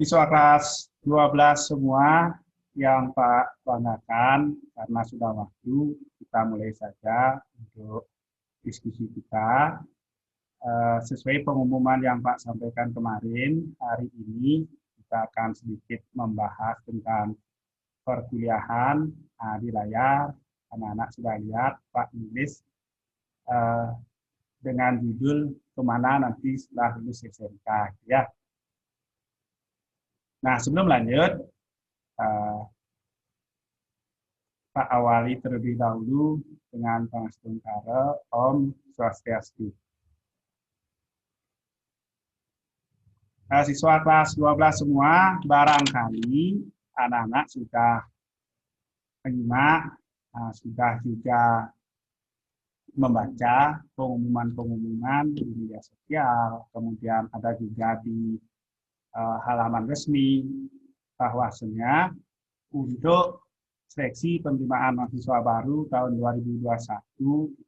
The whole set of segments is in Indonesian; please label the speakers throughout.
Speaker 1: Siswa kelas 12 semua yang Pak banggakan, karena sudah waktu, kita mulai saja untuk diskusi kita. Sesuai pengumuman yang Pak sampaikan kemarin, hari ini kita akan sedikit membahas tentang perkuliahan. Di layar, anak-anak sudah lihat Pak nulis dengan judul kemana nanti setelah lulus SMK, ya. Nah, sebelum lanjut, Pak awali terlebih dahulu dengan Pangastunkara Om Swastiastu. Siswa kelas 12 semua, barangkali anak-anak sudah menyimak, sudah juga membaca pengumuman-pengumuman di media sosial, kemudian ada juga di halaman resmi, bahwasanya untuk seleksi penerimaan mahasiswa baru tahun 2021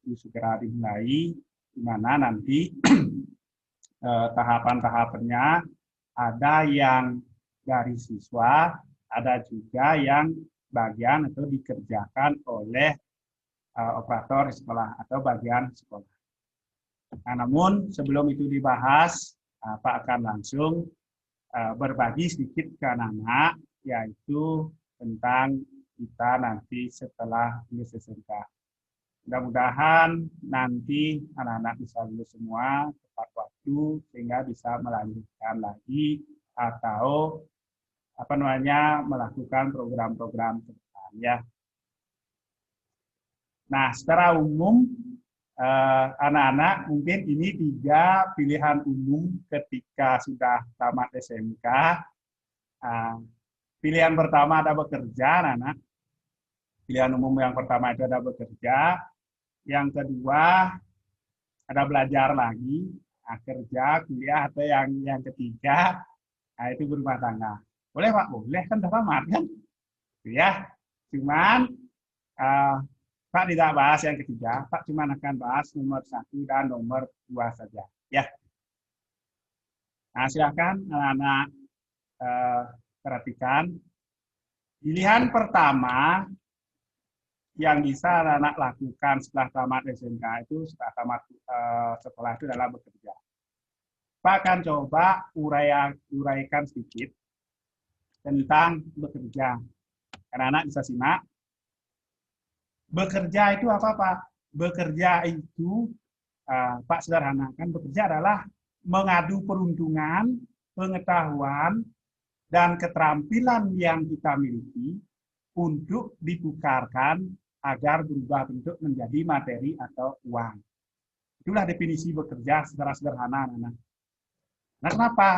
Speaker 1: itu segera dimulai, di mana nanti tahapan-tahapannya ada yang dari siswa, ada juga yang bagian atau dikerjakan oleh operator sekolah atau bagian sekolah. Nah, namun sebelum itu dibahas, Pak akan langsung berbagi sedikit ke anak-anak, yaitu tentang kita nanti setelah lulus SMK. Mudah-mudahan nanti anak-anak bisa lulus semua tepat waktu sehingga bisa melanjutkan lagi atau melakukan program-program ke depan, ya. Nah, secara umum anak-anak mungkin ini 3 pilihan umum ketika sudah tamat SMK. Pilihan pertama ada bekerja, anak-anak. Pilihan umum yang pertama itu ada bekerja. Yang kedua ada belajar lagi, kerja, kuliah, atau yang ketiga itu berumah tangga. Boleh Pak? Boleh, kan udah tamat kan? Ya, cuman Pak tidak bahas yang ketiga, Pak cuma akan bahas nomor 1 dan nomor 2 saja. Ya. Nah, silakan anak-anak perhatikan. Pilihan pertama yang bisa anak-anak lakukan setelah tamat SMK itu, setelah tamat sekolah itu adalah bekerja. Pak akan coba uraikan sedikit tentang bekerja. Anak-anak bisa simak. Bekerja itu apa, Pak? Bekerja itu, Pak sederhanakan, bekerja adalah mengadu peruntungan, pengetahuan, dan keterampilan yang kita miliki untuk ditukarkan agar berubah bentuk menjadi materi atau uang. Itulah definisi bekerja secara sederhana, anak-anak. Nah, kenapa?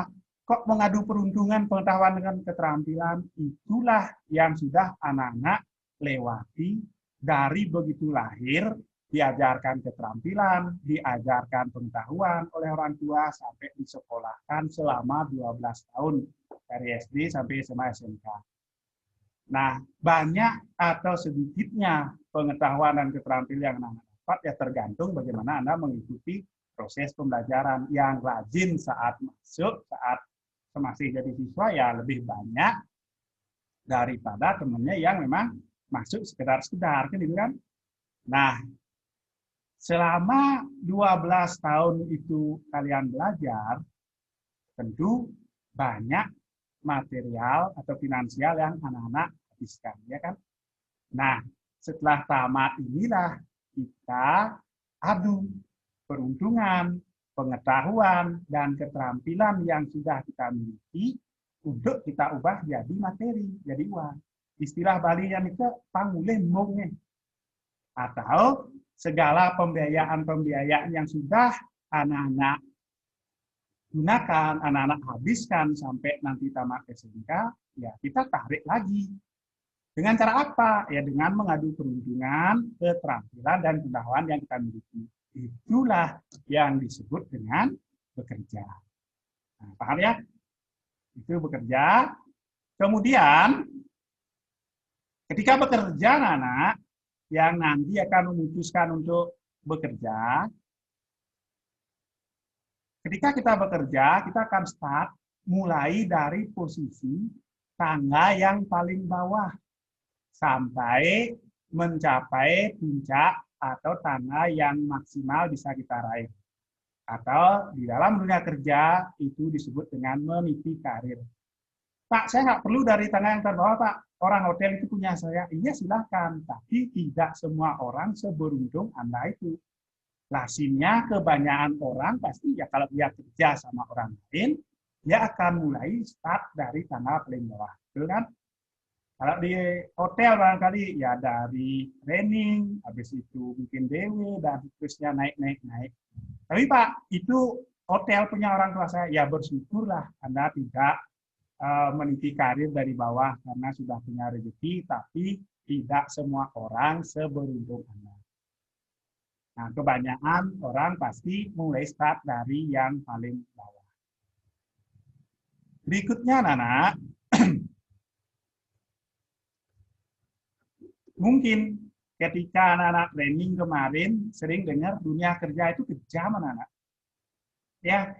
Speaker 1: Kok mengadu peruntungan, pengetahuan, dengan keterampilan? Itulah yang sudah anak-anak lewati dari begitu lahir, diajarkan keterampilan, diajarkan pengetahuan oleh orang tua sampai disekolahkan selama 12 tahun dari SD sampai SMA SMK. Nah, banyak atau sedikitnya pengetahuan dan keterampilan yang Anda dapat ya tergantung bagaimana Anda mengikuti proses pembelajaran. Yang rajin saat masuk, saat masih jadi siswa ya lebih banyak daripada temannya yang memang masuk sekedar-sekedar, kan gitu kan? Nah, selama 12 tahun itu kalian belajar, tentu banyak material atau finansial yang anak-anak habiskan, ya kan? Nah, setelah tamat inilah kita adu peruntungan, pengetahuan, dan keterampilan yang sudah kita miliki untuk kita ubah jadi materi, jadi uang. Istilah Bali yang itu pangulih mongnya. Atau segala pembiayaan-pembiayaan yang sudah anak-anak gunakan, anak-anak habiskan sampai nanti tamat SMK, ya kita tarik lagi. Dengan cara apa? Ya dengan mengadu peruntungan, keterampilan, dan pengetahuan yang kita miliki. Itulah yang disebut dengan bekerja. Nah, paham ya? Itu bekerja. Kemudian, ketika bekerja, anak-anak yang nanti akan memutuskan untuk bekerja, ketika kita bekerja, kita akan start mulai dari posisi tangga yang paling bawah sampai mencapai puncak atau tangga yang maksimal bisa kita raih. Atau di dalam dunia kerja itu disebut dengan meniti karir. Pak, saya nggak perlu dari tangga yang terbawah, Pak. Orang hotel itu punya saya. Iya, silahkan. Tapi tidak semua orang seberuntung Anda itu. Lazimnya kebanyakan orang pasti ya kalau dia kerja sama orang lain, dia akan mulai start dari tangga paling bawah. Betul kan? Kalau di hotel barangkali ya dari training, habis itu mungkin DW, dan terusnya naik. Tapi Pak, itu hotel punya orang tua saya, ya bersyukurlah Anda tidak meniti karir dari bawah karena sudah punya rezeki, tapi tidak semua orang seberuntung Anda. Nah, kebanyakan orang pasti mulai start dari yang paling bawah. Berikutnya, Nana, mungkin ketika anak-anak training kemarin sering dengar dunia kerja itu kejam, anak-anak. Ya,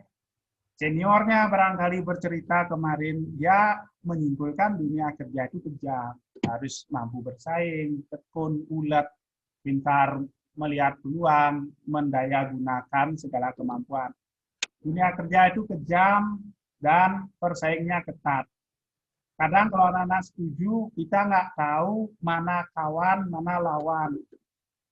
Speaker 1: seniornya barangkali bercerita kemarin, dia menyimpulkan dunia kerja itu kejam. Harus mampu bersaing, tekun, ulet, pintar melihat peluang, mendaya gunakan segala kemampuan. Dunia kerja itu kejam dan persaingnya ketat. Kadang kalau anak-anak setuju, kita nggak tahu mana kawan, mana lawan.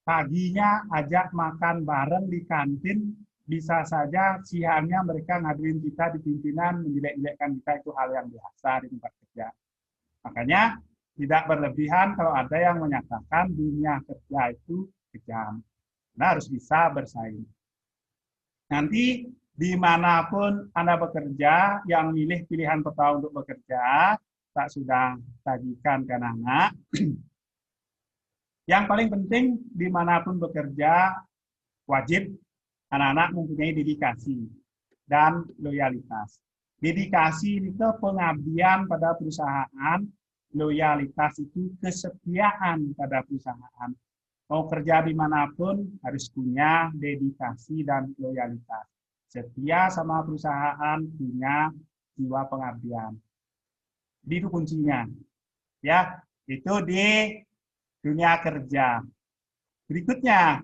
Speaker 1: Paginya ajak makan bareng di kantin, bisa saja siangnya mereka ngaduin kita di pimpinan, menjelek-jelekkan kita, itu hal yang biasa di tempat kerja. Makanya tidak berlebihan kalau ada yang menyatakan dunia kerja itu kejam. Nah, harus bisa bersaing. Nanti dimanapun Anda bekerja, yang milih pilihan pertama untuk bekerja, tak sudah tagikan ke anak. Yang paling penting dimanapun bekerja, wajib anak-anak mempunyai dedikasi dan loyalitas. Dedikasi itu pengabdian pada perusahaan, loyalitas itu kesetiaan pada perusahaan. Mau kerja dimanapun harus punya dedikasi dan loyalitas. Setia sama perusahaan, punya jiwa pengabdian. Itu kuncinya. Ya, itu di dunia kerja. Berikutnya,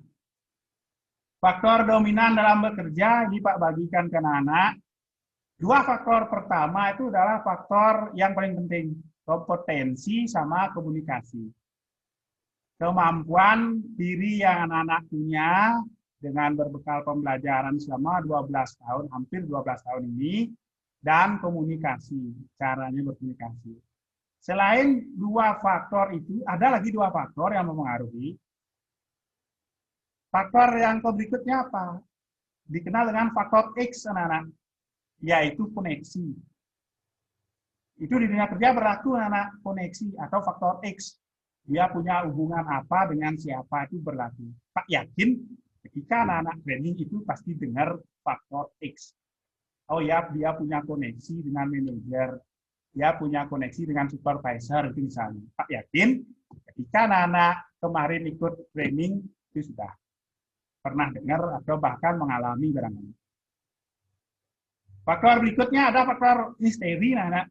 Speaker 1: faktor dominan dalam bekerja, ini Pak bagikan ke anak-anak. Dua faktor pertama itu adalah faktor yang paling penting, kompetensi sama komunikasi. Kemampuan diri yang anak-anak punya dengan berbekal pembelajaran selama 12 tahun, hampir 12 tahun ini, dan komunikasi, caranya berkomunikasi. Selain dua faktor itu, ada lagi dua faktor yang mempengaruhi. Faktor yang berikutnya apa? Dikenal dengan faktor X, anak-anak, yaitu koneksi. Itu di dunia kerja berlaku, anak-anak, koneksi atau faktor X. Dia punya hubungan apa dengan siapa itu berlaku. Pak yakin ketika anak-anak training itu pasti dengar faktor X. Oh ya, dia punya koneksi dengan manajer, dia punya koneksi dengan supervisor itu misalnya. Pak yakin ketika anak-anak kemarin ikut training itu sudah pernah dengar atau bahkan mengalami barangkali. Faktor berikutnya ada faktor misteri, anak.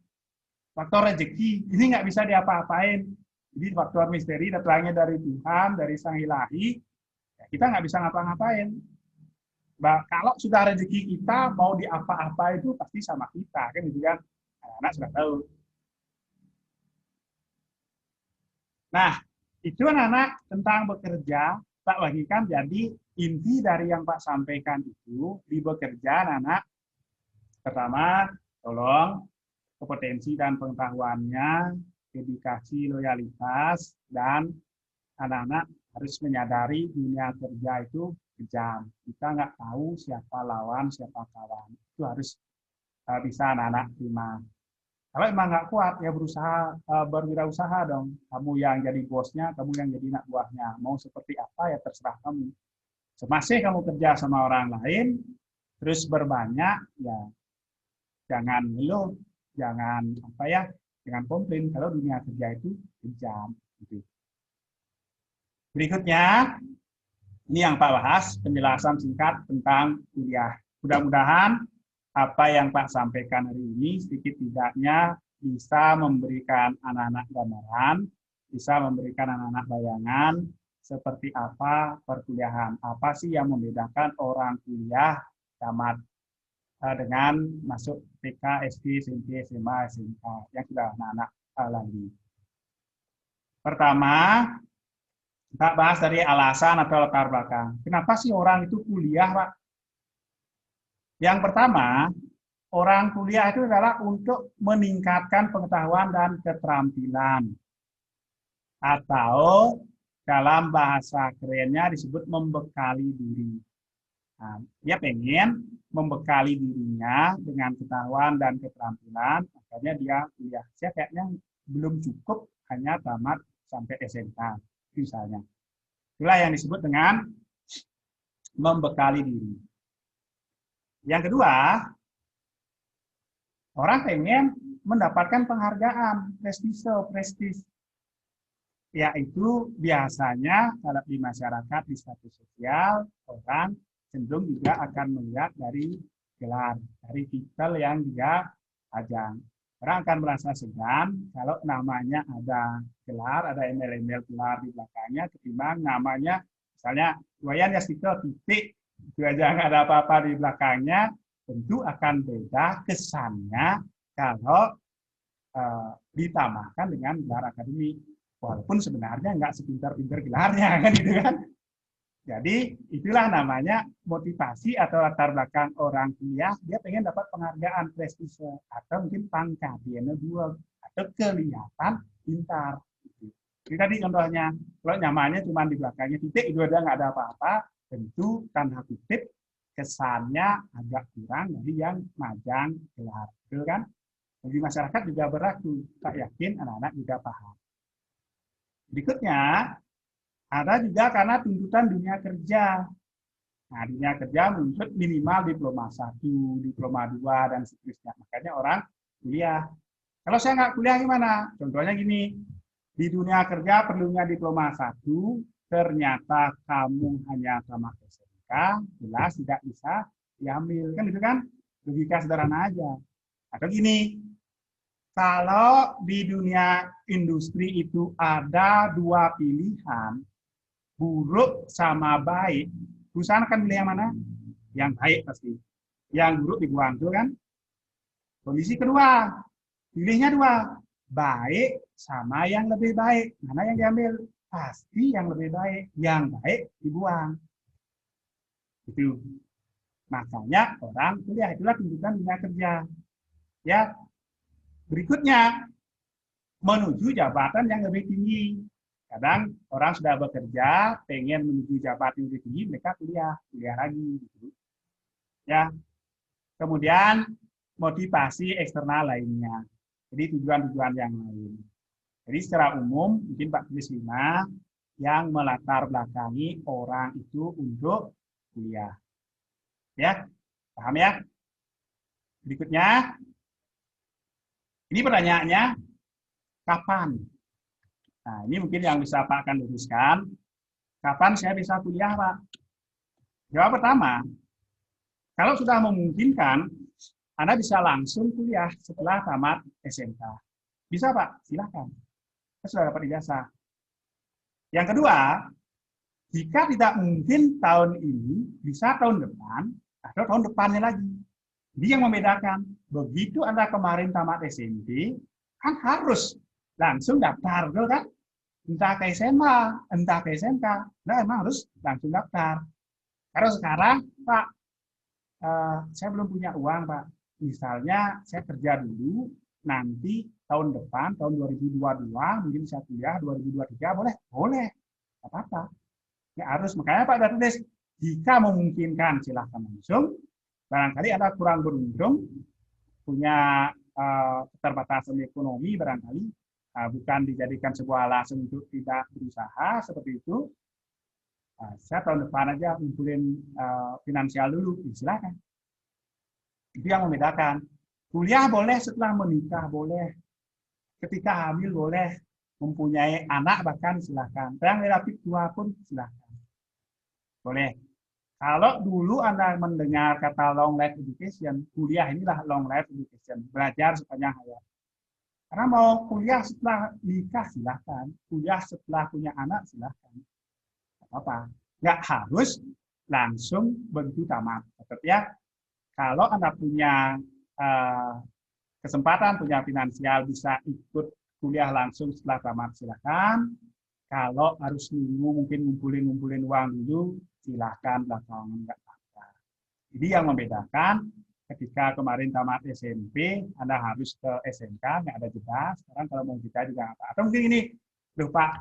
Speaker 1: Faktor rezeki. Ini nggak bisa diapa-apain. Jadi faktor misteri datangnya dari Tuhan, dari Sang Ilahi. Ya, kita nggak bisa ngapa-ngapain. Kalau sudah rezeki kita mau diapa-apa itu pasti sama kita, kan gitu kan? Anak sudah tahu. Nah, itu anak-anak tentang bekerja, Pak bagikan jadi inti dari yang Pak sampaikan itu di bekerja, anak-anak. Pertama, tolong kompetensi dan pengetahuannya, dedikasi, loyalitas, dan anak-anak harus menyadari dunia kerja itu kejam. Kita nggak tahu siapa lawan, siapa kawan. Itu harus bisa anak-anak terima. Kalau emang nggak kuat, ya berusaha berwirausaha dong. Kamu yang jadi bosnya, kamu yang jadi anak buahnya. Mau seperti apa ya terserah kamu. Semasih kamu kerja sama orang lain, terus berbanyak, ya jangan ngeluh, jangan apa ya, jangan komplain kalau dunia kerja itu kejam. Gitu. Berikutnya, ini yang Pak bahas, penjelasan singkat tentang kuliah. Mudah-mudahan apa yang Pak sampaikan hari ini sedikit tidaknya bisa memberikan anak-anak gambaran, bisa memberikan anak-anak bayangan seperti apa perkuliahan. Apa sih yang membedakan orang kuliah tamat dengan masuk TK, SD, SMP, SMA, SMK yang sudah anak-anak lagi. Pertama, kita bahas dari alasan atau latar belakang. Kenapa sih orang itu kuliah, Pak? Yang pertama, orang kuliah itu adalah untuk meningkatkan pengetahuan dan keterampilan. Atau dalam bahasa kerennya disebut membekali diri. Nah, dia pengen membekali dirinya dengan pengetahuan dan keterampilan, makanya dia kuliah. Saya kayaknya belum cukup hanya tamat sampai SMK, misalnya. Itulah yang disebut dengan membekali diri. Yang kedua, orang pengen mendapatkan penghargaan, prestis. Yaitu biasanya kalau di masyarakat, di status sosial, orang cenderung juga akan melihat dari gelar, dari titel yang dia ajang. Orang akan merasa segan kalau namanya ada gelar, ada embel-embel gelar di belakangnya, ketimbang namanya, misalnya, Wayan Yastito titik, itu aja nggak ada apa-apa di belakangnya, tentu akan beda kesannya kalau ditambahkan dengan gelar akademik. Walaupun sebenarnya nggak sepintar-pintar gelarnya, kan gitu kan. Jadi itulah namanya motivasi atau latar belakang orang kuliah, dia pengen dapat penghargaan prestise atau mungkin pangkat, dia dua atau kelihatan pintar. Jadi tadi contohnya, kalau nyamannya cuma di belakangnya titik, itu ada nggak ada apa-apa, tentu tanda kutip kesannya agak kurang dari yang majang gelar, betul kan? Bagi masyarakat juga berlaku, tak yakin anak-anak juga paham. Berikutnya, ada juga karena tuntutan dunia kerja. Nah, dunia kerja menuntut minimal diploma 1, diploma 2, dan seterusnya. Makanya orang kuliah. Kalau saya nggak kuliah gimana? Contohnya gini, di dunia kerja perlunya diploma 1, ternyata kamu hanya tamat SMK, jelas tidak bisa diambil. Kan itu kan? Logika sederhana aja. Atau gini, kalau di dunia industri itu ada dua pilihan, buruk sama baik, perusahaan akan pilih yang mana? Yang baik pasti. Yang buruk dibuang, tuh kan? Kondisi kedua, pilihnya dua, baik sama yang lebih baik. Mana yang diambil? Pasti yang lebih baik. Yang baik dibuang. Itu. Makanya orang kuliah, itulah tuntutan dunia kerja. Ya, berikutnya, menuju jabatan yang lebih tinggi. Kadang orang sudah bekerja, pengen menuju jabatan yang lebih tinggi, mereka kuliah lagi. Gitu. Ya, kemudian motivasi eksternal lainnya. Jadi tujuan-tujuan yang lain. Jadi secara umum, mungkin Pak tulis 5 yang melatar belakangi orang itu untuk kuliah. Ya, paham ya? Berikutnya, ini pertanyaannya, kapan? Nah, ini mungkin yang bisa Pak akan luruskan. Kapan saya bisa kuliah, Pak? Jawab pertama, kalau sudah memungkinkan, Anda bisa langsung kuliah setelah tamat SMK. Bisa, Pak? Silakan. Saya sudah dapat ijazah. Yang kedua, jika tidak mungkin tahun ini, bisa tahun depan, atau tahun depannya lagi. Jadi yang membedakan, begitu Anda kemarin tamat SMP, kan harus langsung daftar, kan? Entah ke SMA, entah ke SMK, nah emang harus langsung daftar. Kalau sekarang, Pak, saya belum punya uang, Pak. Misalnya saya kerja dulu, nanti tahun depan, tahun 2022, mungkin saya kuliah 2023, boleh? Boleh, apa-apa. Ya harus, makanya Pak ada tulis, jika memungkinkan silahkan langsung, barangkali Anda kurang beruntung, punya keterbatasan ekonomi barangkali, bukan dijadikan sebuah alasan untuk tidak berusaha, seperti itu, saya tahun depan aja ngumpulin finansial dulu, silakan. Itu yang membedakan. Kuliah boleh setelah menikah, boleh. Ketika hamil boleh. Mempunyai anak bahkan silakan. Yang relatif tua pun silakan. Boleh. Kalau dulu Anda mendengar kata long life education, kuliah inilah long life education, belajar sepanjang hayat. Karena mau kuliah setelah nikah silahkan, kuliah setelah punya anak silahkan, apa? Nggak harus langsung begitu tamat. Tetap ya, kalau Anda punya uh, kesempatan, punya finansial, bisa ikut kuliah langsung setelah tamat silahkan. Kalau harus nunggu mungkin ngumpulin uang dulu, silahkan belakangan nggak apa-apa. Jadi yang membedakan ketika kemarin tamat SMP, Anda harus ke SMK, nggak ada jeda. Sekarang kalau mau jeda juga apa. Atau mungkin ini, loh Pak,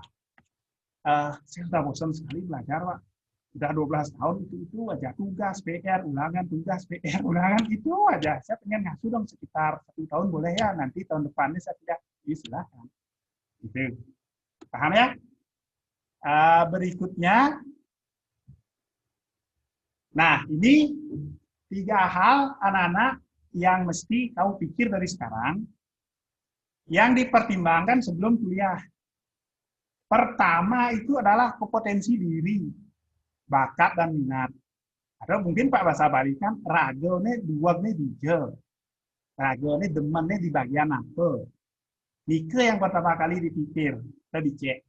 Speaker 1: saya sudah bosan sekali belajar, Pak. Sudah 12 tahun itu aja tugas PR, ulangan, tugas PR, ulangan itu aja. Saya pengen ngasuh dong sekitar 1 tahun boleh ya, nanti tahun depannya saya tidak, ya, silahkan. Gitu. Paham ya? Berikutnya, nah ini 3 hal anak-anak yang mesti kamu pikir dari sekarang, yang dipertimbangkan sebelum kuliah. Pertama itu adalah kompetensi diri, bakat dan minat. Atau mungkin Pak bahasa Bali kan ragone duwagnya dijel. Ragone demennya di bagian apa. Nike yang pertama kali dipikir, atau dicek.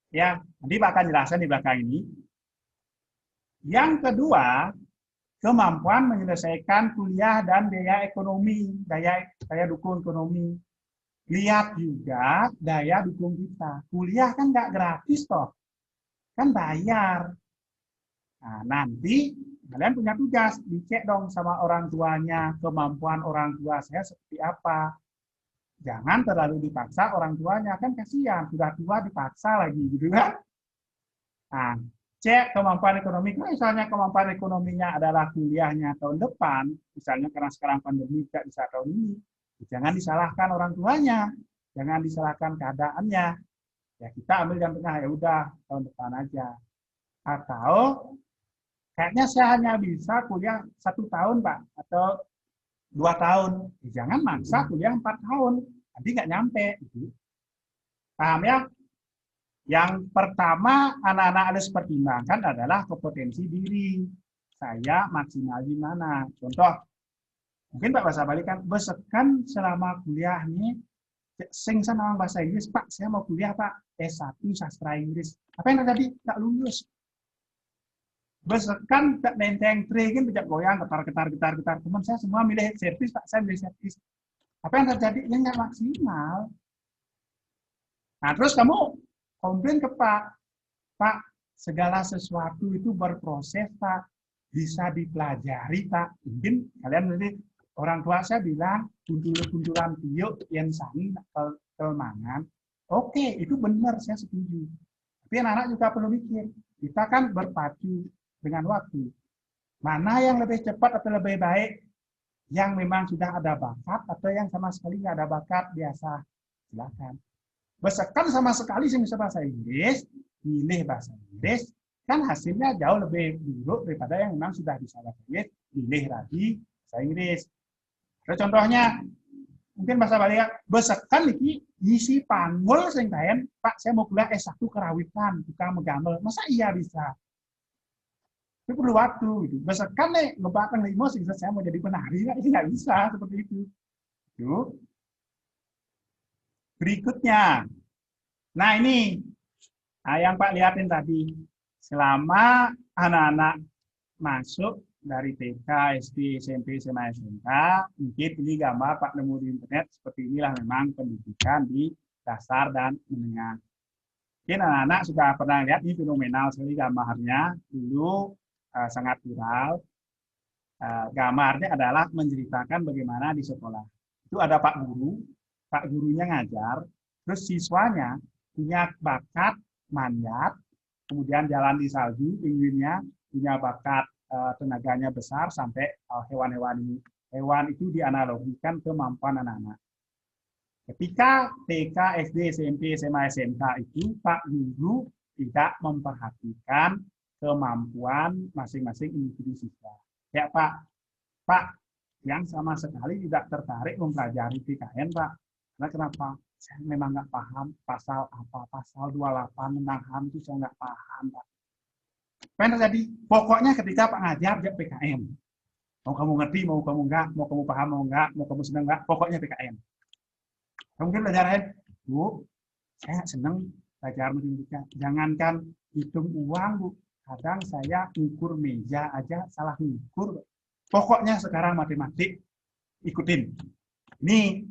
Speaker 1: Ya, nanti Pak akan jelaskan di belakang ini. Yang kedua, kemampuan menyelesaikan kuliah dan daya ekonomi, daya dukung ekonomi. Lihat juga daya dukung kita. Kuliah kan nggak gratis toh, kan bayar. Nah, nanti kalian punya tugas, dicek dong sama orang tuanya, kemampuan orang tua saya seperti apa. Jangan terlalu dipaksa orang tuanya, kan kasihan, sudah tua dipaksa lagi gitu kan. Nah, cek kemampuan ekonomi. Kalau misalnya kemampuan ekonominya adalah kuliahnya tahun depan, misalnya karena sekarang pandemi tidak bisa tahun ini, jangan disalahkan orang tuanya, jangan disalahkan keadaannya. Ya kita ambil yang tengah, ya udah tahun depan aja. Atau kayaknya saya hanya bisa kuliah 1 tahun Pak, atau 2 tahun. Ya, jangan maksa kuliah 4 tahun, nanti nggak nyampe. Gitu. Paham ya? Yang pertama anak-anak harus pertimbangkan adalah kompetensi diri. Saya maksimal di mana? Contoh, mungkin Pak bahasa Bali kan, besekan selama kuliah nih, sing sama bahasa Inggris, Pak, saya mau kuliah Pak, S1 sastra Inggris. Apa yang terjadi? Tak lulus. Besekan tak nenteng trigin, bijak goyang, getar. Teman saya semua milih servis, Pak, saya milih servis. Apa yang terjadi? Ya nggak maksimal. Nah, terus kamu komplain ke Pak, segala sesuatu itu berproses, Pak. Bisa dipelajari, Pak. Mungkin kalian nanti, orang tua saya bilang, kuntulan tiuk yang sangi kelmangan. Oke, itu benar, saya setuju. Tapi anak-anak juga perlu mikir. Kita kan berpacu dengan waktu. Mana yang lebih cepat atau lebih baik? Yang memang sudah ada bakat atau yang sama sekali nggak ada bakat, biasa. Silakan. Besekan sama sekali sih bisa bahasa Inggris, pilih bahasa Inggris, kan hasilnya jauh lebih buruk daripada yang memang sudah bisa bahasa Inggris, pilih lagi bahasa Inggris. Ada contohnya, mungkin bahasa Bali, besekan lagi ngisi panggul sing kain, Pak saya mau kuliah S1 kerawitan, tukang megamel, masa iya bisa? Itu perlu waktu gitu. Besekan nih ngebakang limo sing saya mau jadi penari, nggak bisa seperti itu. Yuk. Berikutnya, nah ini yang Pak lihatin tadi, selama anak-anak masuk dari TK, SD, SMP, SMA, SMK, mungkin ini gambar Pak nemu di internet, seperti inilah memang pendidikan di dasar dan menengah. Mungkin anak-anak sudah pernah lihat, ini fenomenal sekali gambarnya, dulu sangat viral. Gambarnya adalah menceritakan bagaimana di sekolah. Itu ada Pak gurunya ngajar, terus siswanya punya bakat manjat, kemudian jalan di salju, pinguinnya punya bakat tenaganya besar sampai hewan-hewan ini. Hewan itu dianalogikan kemampuan anak-anak. Ketika TK, SD, SMP, SMA, SMK itu Pak Guru tidak memperhatikan kemampuan masing-masing individu siswa. Ya Pak, yang sama sekali tidak tertarik mempelajari PKN Pak. Karena kenapa? Saya memang nggak paham pasal apa, pasal 28 tentang HAM itu saya nggak paham Pak. Apa yang terjadi? Pokoknya ketika Pak ngajar dia PKM. Mau kamu ngerti, mau kamu enggak, mau kamu paham, mau enggak, mau kamu senang enggak, pokoknya PKM. Mungkin belajar lain, Bu, saya nggak senang belajar matematika. Jangankan hitung uang, Bu. Kadang saya ngukur meja aja salah ngukur. Pokoknya sekarang matematik, ikutin. Ini,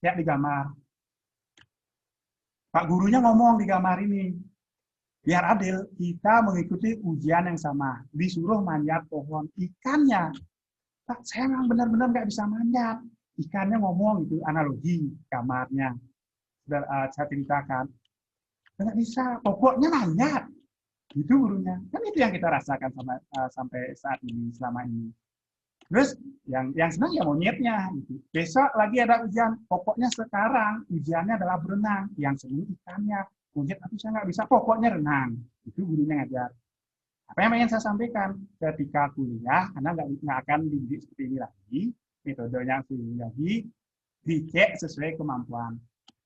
Speaker 1: ya di gambar. Pak gurunya ngomong di gambar ini. Biar adil, kita mengikuti ujian yang sama. Disuruh manjat pohon ikannya. Pak, saya memang benar-benar nggak bisa manjat. Ikannya ngomong itu analogi gambarnya. Sudah saya ceritakan. Nggak bisa, pokoknya manjat. Itu gurunya. Kan itu yang kita rasakan sampai saat ini, selama ini. Terus yang senang ya monyetnya. Gitu. Besok lagi ada ujian. Pokoknya sekarang ujiannya adalah berenang. Yang senang ikannya. Monyet, tapi saya nggak bisa. Pokoknya renang. Itu gurunya ngajar. Apa yang ingin saya sampaikan? Ketika kuliah, Anda nggak akan dididik seperti ini lagi. Metodenya seperti ini lagi. Dicek sesuai kemampuan.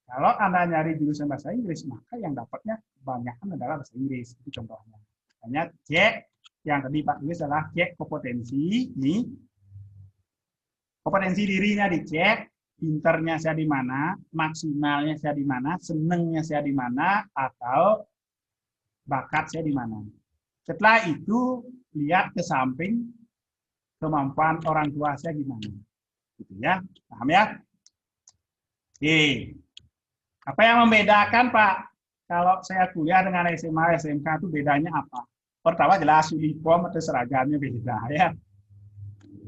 Speaker 1: Kalau Anda nyari jurusan bahasa Inggris, maka yang dapatnya kebanyakan adalah bahasa Inggris. Itu contohnya. Hanya cek, yang tadi Pak tulis adalah cek kompetensi. Nih, kompetensi dirinya dicek, pinternya saya di mana, maksimalnya saya di mana, senengnya saya di mana, atau bakat saya di mana. Setelah itu, lihat ke samping kemampuan orang tua saya gimana. Gitu ya, paham ya? Oke. Apa yang membedakan, Pak? Kalau saya kuliah dengan SMA, SMK itu bedanya apa? Pertama jelas uniform atau seragamnya beda ya.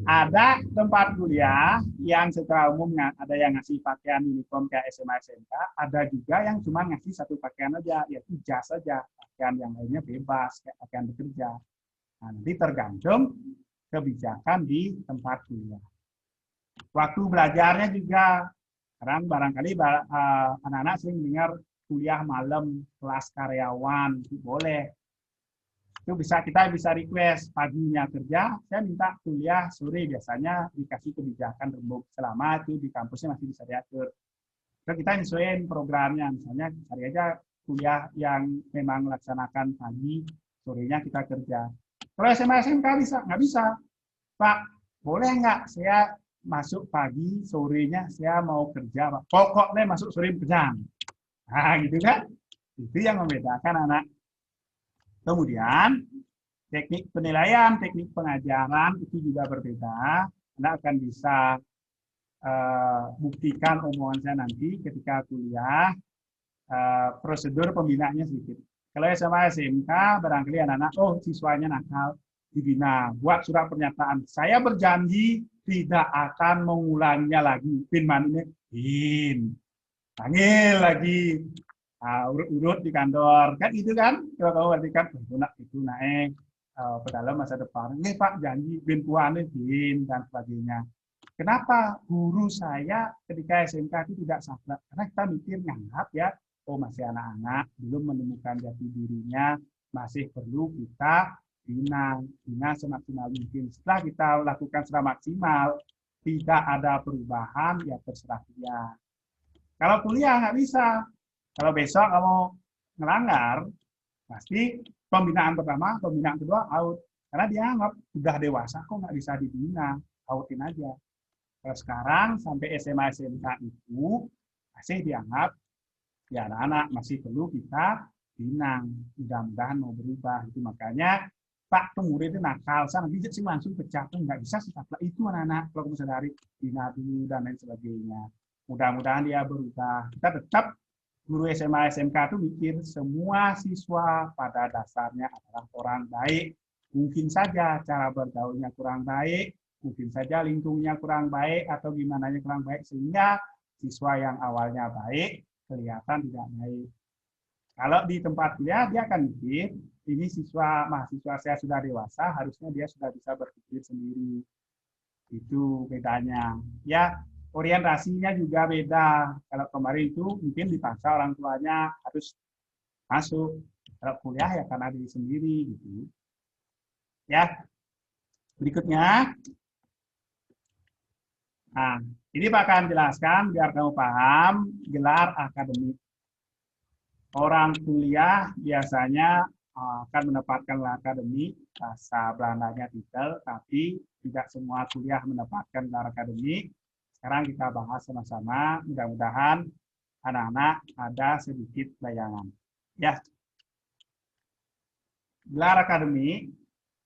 Speaker 1: Ada tempat kuliah yang secara umum ada yang ngasih pakaian uniform kayak SMA, SMK, ada juga yang cuma ngasih satu pakaian aja, yaitu jas saja. Pakaian yang lainnya bebas, kayak pakaian bekerja. Nah, nanti tergantung kebijakan di tempat kuliah. Waktu belajarnya juga, sekarang barangkali anak-anak sering dengar kuliah malam, kelas karyawan, itu boleh. Itu kita bisa request paginya kerja, saya minta kuliah sore, biasanya dikasih kebijakan rembuk selama itu di kampusnya masih bisa diatur. Terus kita nyesuaiin programnya, misalnya cari aja kuliah yang memang melaksanakan pagi, sorenya kita kerja. Kalau SMA SMK bisa, nggak bisa. Pak, boleh nggak saya masuk pagi, sorenya saya mau kerja, Pak. Pokoknya masuk sore kerja. Nah, gitu kan? Itu yang membedakan anak. Kemudian, teknik penilaian, teknik pengajaran itu juga berbeda. Anda akan bisa buktikan omongan saya nanti ketika kuliah, prosedur pembinaannya sedikit. Kalau SMA SMK, barangkali anak-anak, oh siswanya nakal, dibina, buat surat pernyataan. Saya berjanji tidak akan mengulanginya lagi. Pin mana ini? Panggil lagi. Urut-urut di kantor. Kan gitu kan? Kalau kamu berarti kan, itu naik ke dalam masa depan. Ini Pak, janji, bin puan, bin, dan sebagainya. Kenapa guru saya ketika SMK itu tidak saklek? Karena kita mikir nganggap ya, oh masih anak-anak, belum menemukan jati dirinya, masih perlu kita bina semaksimal mungkin. Setelah kita lakukan secara maksimal, tidak ada perubahan, ya terserah dia. Kalau kuliah nggak bisa. Kalau besok kamu ngelanggar, pasti pembinaan pertama, pembinaan kedua out. Karena dia anggap sudah dewasa kok nggak bisa dibina, outin aja. Kalau sekarang sampai SMA SMK itu masih dianggap ya anak-anak masih perlu kita bina. Mudah-mudahan mau berubah. Itu makanya Pak murid itu nakal, sana bijak sih langsung pecah tuh nggak bisa sih itu anak-anak kalau kamu sadari bina dulu dan lain sebagainya. Mudah-mudahan dia berubah. Kita tetap guru SMA SMK itu mikir semua siswa pada dasarnya adalah orang baik. Mungkin saja cara bergaulnya kurang baik, mungkin saja lingkungnya kurang baik atau gimana kurang baik sehingga siswa yang awalnya baik kelihatan tidak baik. Kalau di tempat kuliah dia akan mikir ini mahasiswa saya sudah dewasa, harusnya dia sudah bisa berpikir sendiri. Itu bedanya. Ya, orientasinya juga beda. Kalau kemarin itu mungkin dipaksa orang tuanya harus masuk. Kalau kuliah ya karena diri sendiri gitu. Ya. Berikutnya. Nah, ini Pak akan jelaskan biar kamu paham gelar akademik. Orang kuliah biasanya akan mendapatkan gelar akademik, bahasa Belandanya titel, tapi tidak semua kuliah mendapatkan gelar akademik. Sekarang kita bahas sama-sama, mudah-mudahan anak-anak ada sedikit bayangan. Ya, gelar akademik.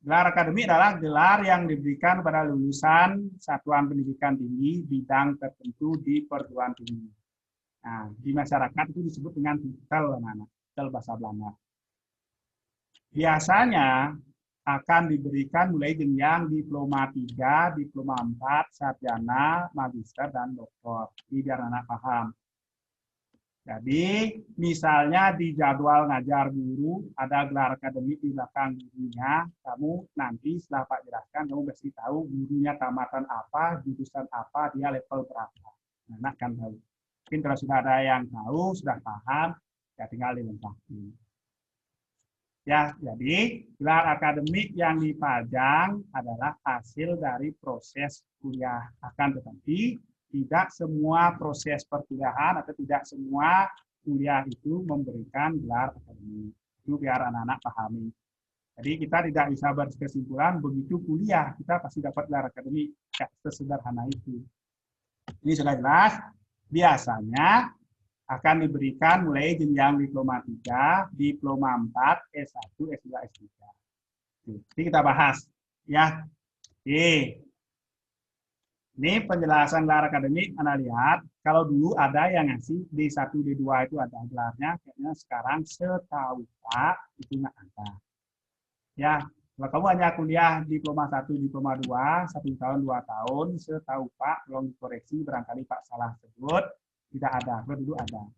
Speaker 1: Gelar akademik adalah gelar yang diberikan pada lulusan satuan pendidikan tinggi bidang tertentu di perguruan tinggi. Nah, di masyarakat itu disebut dengan titel, anak-anak, titel bahasa Belanda. Biasanya akan diberikan mulai jenjang diploma 3, diploma 4, sarjana, magister, dan doktor. Ini biar anak paham. Jadi, misalnya di jadwal ngajar guru, ada gelar akademik di belakang gurunya, kamu nanti setelah Pak jelaskan, kamu mesti tahu gurunya tamatan apa, jurusan apa, dia level berapa. Anak kan tahu. Mungkin kalau sudah ada yang tahu, sudah paham, ya tinggal dilengkapi. Ya, jadi gelar akademik yang dipajang adalah hasil dari proses kuliah. Akan tetapi tidak semua proses perkuliahan atau tidak semua kuliah itu memberikan gelar akademik. Itu biar anak-anak pahami. Jadi kita tidak bisa berkesimpulan begitu kuliah kita pasti dapat gelar akademik. Ya, sesederhana itu. Ini sudah jelas. Biasanya akan diberikan mulai jenjang diploma 3, diploma 4, S1, S2, S3. Jadi kita bahas. Ya. Oke. Ini penjelasan gelar akademik, Anda lihat. Kalau dulu ada yang ngasih D1, D2 itu ada gelarnya, kayaknya sekarang setahu Pak itu nggak ada. Ya, kalau kamu hanya kuliah diploma 1, diploma 2, 1 tahun, 2 tahun, setahu Pak, tolong dikoreksi, barangkali Pak salah sebut, tidak ada. Kalau dulu ada.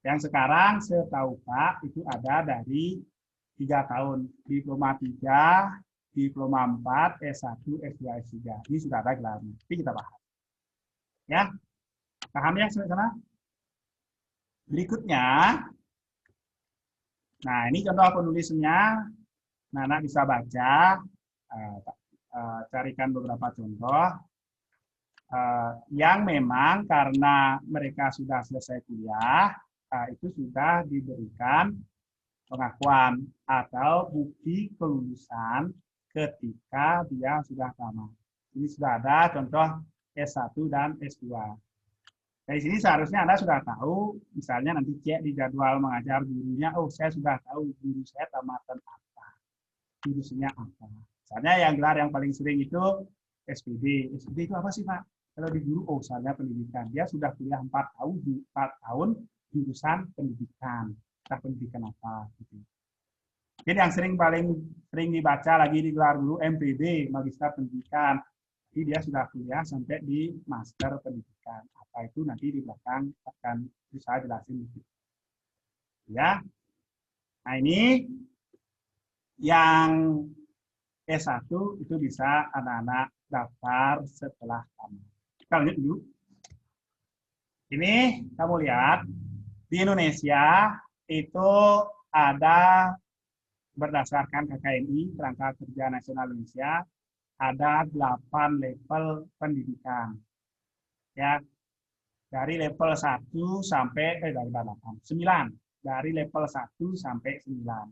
Speaker 1: Yang sekarang setahu Pak itu ada dari 3 tahun, diploma 3, diploma 4, S1, S2, S3. Ini sudah ada gelarnya. Nanti kita bahas. Ya, paham ya sampai sana? Berikutnya, nah ini contoh penulisannya. Nah, anak bisa baca, carikan beberapa contoh yang memang karena mereka sudah selesai kuliah, itu sudah diberikan pengakuan atau bukti kelulusan ketika dia sudah tamat. Ini sudah ada contoh S1 dan S2. Dari sini seharusnya Anda sudah tahu, misalnya nanti cek di jadwal mengajar gurunya, oh saya sudah tahu guru saya tamatan apa, jurusannya apa. Misalnya yang gelar yang paling sering itu SPD. SPD itu apa sih Pak? Kalau di guru, oh misalnya pendidikan. Dia sudah kuliah 4 tahun jurusan pendidikan. Entah pendidikan apa. Gitu. Jadi yang paling sering dibaca lagi di gelar guru MPD, Magister Pendidikan. Jadi dia sudah kuliah sampai di Master Pendidikan. Apa itu nanti di belakang akan bisa jelasin. Ya. Nah ini yang S1 itu bisa anak-anak daftar setelah tamat. Kita lanjut dulu. Ini kamu lihat, di Indonesia itu ada berdasarkan KKNI, Kerangka Kerja Nasional Indonesia, ada 8 level pendidikan. Ya, dari level 1 sampai, dari 8, 9. Dari level 1 sampai 9.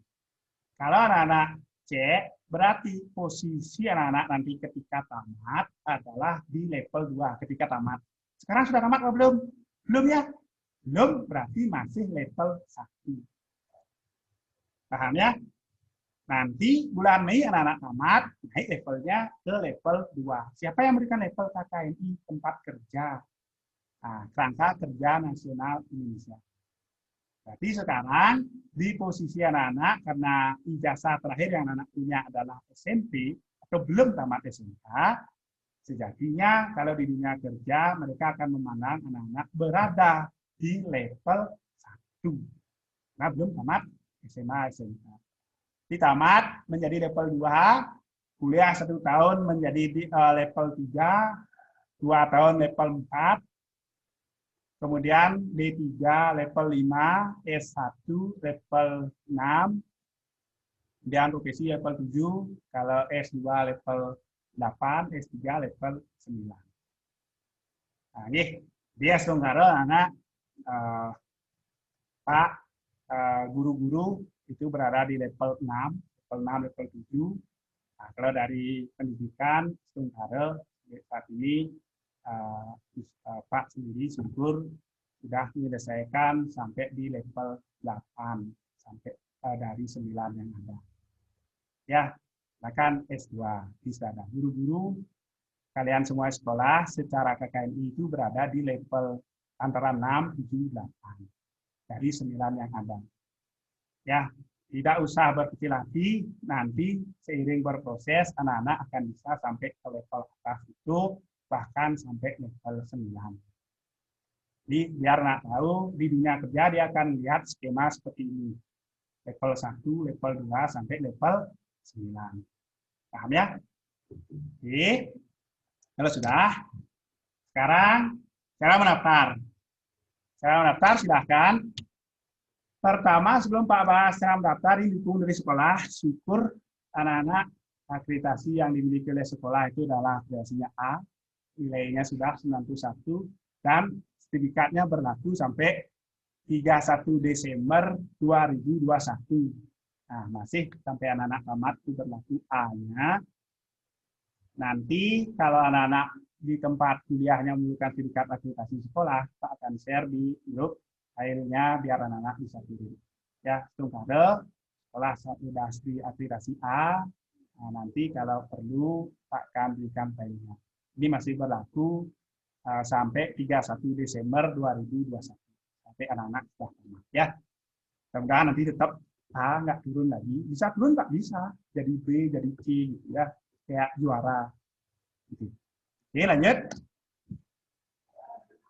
Speaker 1: Kalau anak-anak cek, berarti posisi anak-anak nanti ketika tamat adalah di level 2 ketika tamat. Sekarang sudah tamat atau belum? Belum ya? Belum, berarti masih level 1. Paham ya? Nanti bulan Mei anak-anak tamat, naik levelnya ke level 2. Siapa yang memberikan level KKNI? Tempat kerja. Nah, Kerangka Kerja Nasional Indonesia. Jadi sekarang di posisi anak-anak karena ijazah terakhir yang anak punya adalah SMP atau belum tamat SMK, sejatinya kalau di dunia kerja mereka akan memandang anak-anak berada di level 1. Nah, belum tamat SMA, SMK. Ditamat menjadi level 2, kuliah 1 tahun menjadi level 3, 2 tahun level 4, kemudian D3 level 5, S1 level 6, kemudian profesi level 7, kalau S2 level 8, S3 level 9. Nah, ini dia sekarang anak Pak guru-guru itu berada di level 6, level 7. Nah, kalau dari pendidikan sementara saat ini Pak sendiri syukur sudah menyelesaikan sampai di level 8 sampai dari 9 yang ada. Ya, silakan S2 di sana. Guru-guru kalian semua sekolah secara KKNI itu berada di level antara 6, 7, 8 dari 9 yang ada. Ya, tidak usah berkecil hati, nanti seiring berproses anak-anak akan bisa sampai ke level atas itu, bahkan sampai level 9. Jadi biar anak tahu di dunia kerja dia akan lihat skema seperti ini. Level 1, level 2 sampai level 9. Paham ya? Oke. Kalau sudah, sekarang cara mendaftar. Cara mendaftar silahkan. Pertama, sebelum Pak bahas cara mendaftar, ini dukung dari sekolah. Syukur anak-anak akreditasi yang dimiliki oleh sekolah itu adalah akreditasinya A, nilainya sudah 91, dan sertifikatnya berlaku sampai 31 Desember 2021. Nah, masih sampai anak-anak tamat itu berlaku A-nya. Nanti kalau anak-anak di tempat kuliahnya membutuhkan sertifikat akreditasi sekolah, Pak akan share di grup filenya biar anak-anak bisa kirim. Ya, sementara sekolah sudah di akreditasi A, nah, nanti kalau perlu Pak akan berikan filenya. Ini masih berlaku sampai 31 Desember 2021. Sampai anak-anak sudah tamat. Ya, mudah-mudahan nanti tetap A nggak turun lagi. Bisa turun Pak, bisa. Jadi B, jadi C gitu ya. Kayak juara. Gitu. Oke, lanjut.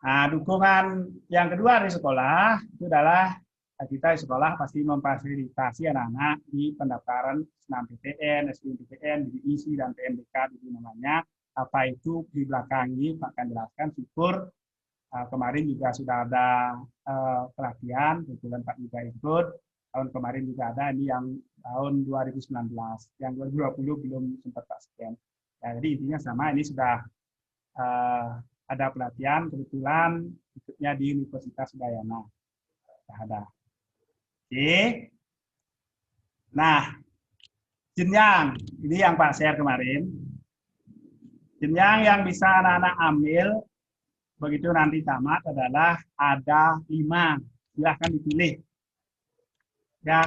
Speaker 1: Nah, dukungan yang kedua dari sekolah itu adalah kita di sekolah pasti memfasilitasi anak-anak di pendaftaran SNMPTN, SBMPTN, BDISI, dan PMDK itu namanya. Apa itu di belakang ini Pak akan jelaskan. Syukur kemarin juga sudah ada pelatihan, kebetulan Pak juga ikut. Tahun kemarin juga ada, ini yang tahun 2019. Yang 2020 belum sempat Pak scan. Ya, jadi intinya sama, ini sudah ada pelatihan, kebetulan ikutnya di Universitas Udayana. Ada. Oke. Nah, jenjang, ini yang Pak share kemarin. Jenjang yang bisa anak-anak ambil begitu nanti tamat adalah ada 5. Silahkan dipilih. Ya,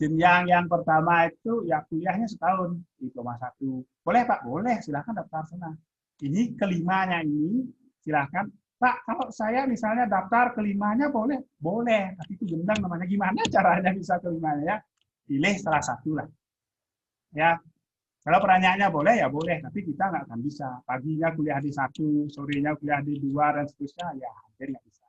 Speaker 1: jenjang yang pertama itu ya kuliahnya setahun, diploma 1. Boleh Pak? Boleh, silahkan daftar sana. Ini kelimanya ini, silahkan. Pak, kalau saya misalnya daftar kelimanya boleh? Boleh, tapi itu gendang namanya. Gimana caranya bisa kelimanya ya? Pilih salah satu lah. Ya, kalau pertanyaannya boleh ya boleh, tapi kita nggak akan bisa. Paginya kuliah di 1, sorenya kuliah di 2, dan seterusnya, ya hampir nggak bisa.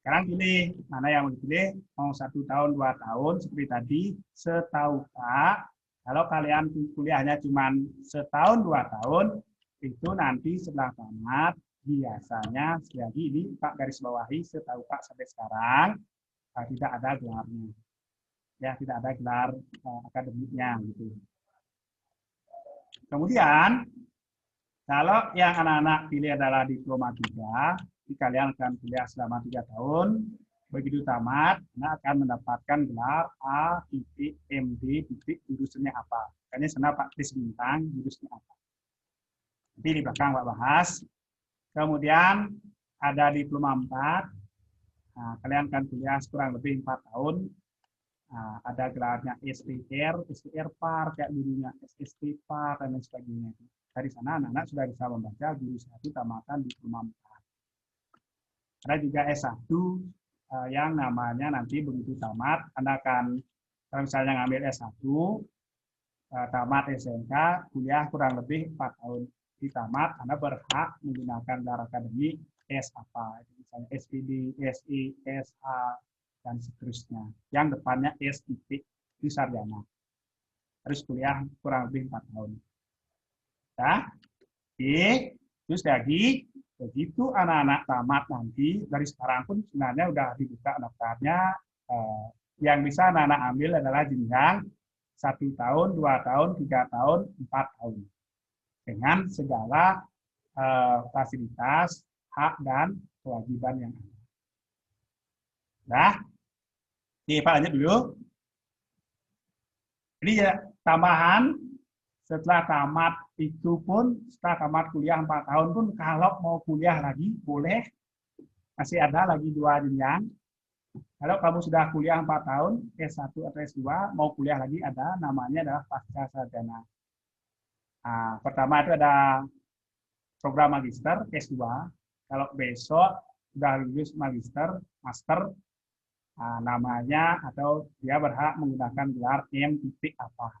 Speaker 1: Sekarang pilih, mana yang mau dipilih? Mau 1 tahun, 2 tahun, seperti tadi, setahu Pak, kalau kalian kuliahnya cuma setahun, 2 tahun, itu nanti setelah tamat, biasanya, sekali ini Pak garis bawahi, setahu Pak sampai sekarang, tidak ada gelarnya. Ya, tidak ada gelar akademiknya, gitu. Kemudian, kalau yang anak-anak pilih adalah diploma 3, kalian akan kuliah selama 3 tahun, begitu tamat, anak akan mendapatkan gelar A, MD, jurusannya apa. Makanya sana Pak tulis bintang, jurusannya apa. Nanti di belakang Pak bahas. Kemudian ada diploma 4, nah, kalian akan kuliah kurang lebih 4 tahun, nah, ada gelarnya SPR PAR, kayak dulunya SST PAR, dan lain sebagainya. Dari sana anak-anak sudah bisa membaca jurus 1 tamatan diploma 4. Ada juga S1 yang namanya nanti begitu tamat, Anda akan, kalau misalnya ngambil S1, tamat SMK, kuliah kurang lebih 4 tahun. Di tamat, Anda berhak menggunakan gelar akademik S apa, misalnya SPD, SI, SH, dan seterusnya. Yang depannya SIP, itu sarjana. Harus kuliah kurang lebih 4 tahun. Nah, oke. Terus lagi, begitu anak-anak tamat nanti, dari sekarang pun sebenarnya udah dibuka daftarnya, yang bisa anak-anak ambil adalah jenjang 1 tahun, 2 tahun, 3 tahun, 4 tahun. Dengan segala fasilitas, hak, dan kewajiban yang ada. Nah, Pak lanjut dulu. Jadi ya tambahan setelah tamat itu pun, setelah tamat kuliah 4 tahun pun kalau mau kuliah lagi boleh, masih ada lagi 2 jenjang. Kalau kamu sudah kuliah 4 tahun, S1 atau S2, mau kuliah lagi ada, namanya adalah pasca sarjana. Nah, pertama itu ada program magister, S2. Kalau besok sudah lulus magister, master, namanya atau dia berhak menggunakan gelar M titik apa.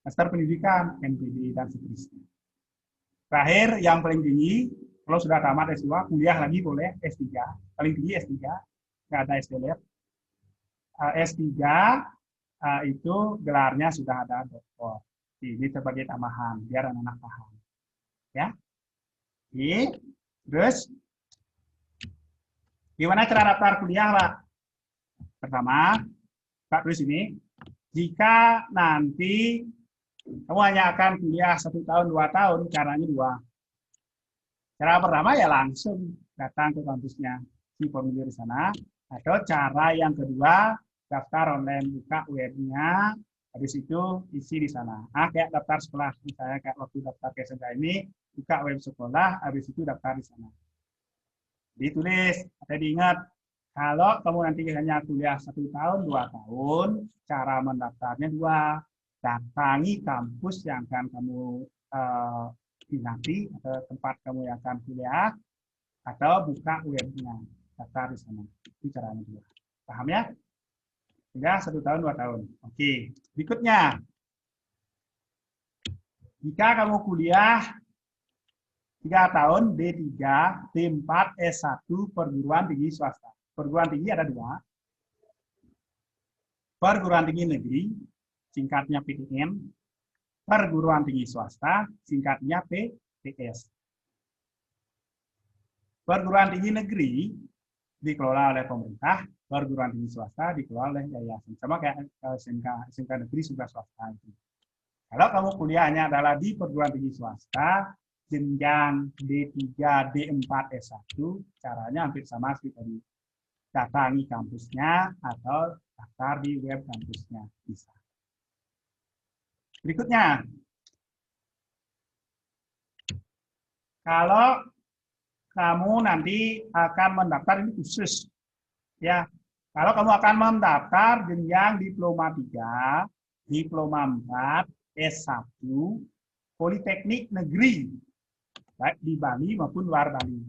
Speaker 1: Master pendidikan, MPD, dan seterusnya. Terakhir, yang paling tinggi, kalau sudah tamat S2, kuliah lagi boleh S3. Paling tinggi S3, nggak ada SDLR. S3 itu gelarnya sudah ada doktor. Ini sebagai tambahan, biar anak-anak paham. Ya. Oke. Terus, gimana cara daftar kuliah, Pak? Pertama, Pak tulis ini, jika nanti kamu hanya akan kuliah 1 tahun, 2 tahun, caranya 2. Cara pertama ya langsung datang ke kampusnya, si formulir di sana. Atau cara yang kedua, daftar online, buka webnya, habis itu isi di sana. Kayak daftar sekolah, misalnya kayak waktu daftar ke SMK ini, buka web sekolah, habis itu daftar di sana. Ditulis, atau diingat, kalau kamu nanti hanya kuliah 1 tahun, 2 tahun, cara mendaftarnya 2. Datangi kampus yang akan kamu dinanti atau tempat kamu yang akan kuliah, atau buka webnya, daftar di sana. Itu caranya 2. Paham ya? Sudah 1 tahun, 2 tahun. Oke. Berikutnya, jika kamu kuliah 3 tahun, D3, D4, S1, perguruan tinggi swasta. Perguruan tinggi ada 2. Perguruan tinggi negeri, singkatnya PTN. Perguruan tinggi swasta, singkatnya PTS. Perguruan tinggi negeri dikelola oleh pemerintah, perguruan tinggi swasta dikelola oleh yayasan. Sama kayak SMK negeri, SMK swasta itu. Kalau kamu kuliahnya adalah di perguruan tinggi swasta, jenjang D3, D4, S1, caranya hampir sama seperti tadi. Datangi kampusnya atau daftar di web kampusnya. Bisa. Berikutnya, kalau kamu nanti akan mendaftar, ini khusus. Ya, kalau kamu akan mendaftar jenjang diploma 3, diploma 4, S1, Politeknik Negeri, baik di Bali maupun luar Bali.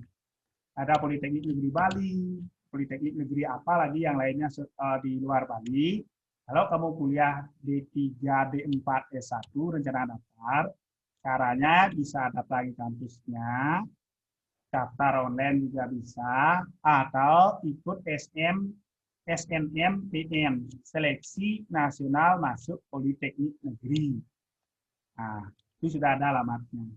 Speaker 1: Ada Politeknik Negeri Bali, Politeknik Negeri apa lagi yang lainnya di luar Bali. Kalau kamu kuliah D3, D4, S1, rencana daftar, caranya bisa daftar di kampusnya, daftar online juga bisa, atau ikut SNMPN, Seleksi Nasional Masuk Politeknik Negeri. Nah, itu sudah ada alamatnya.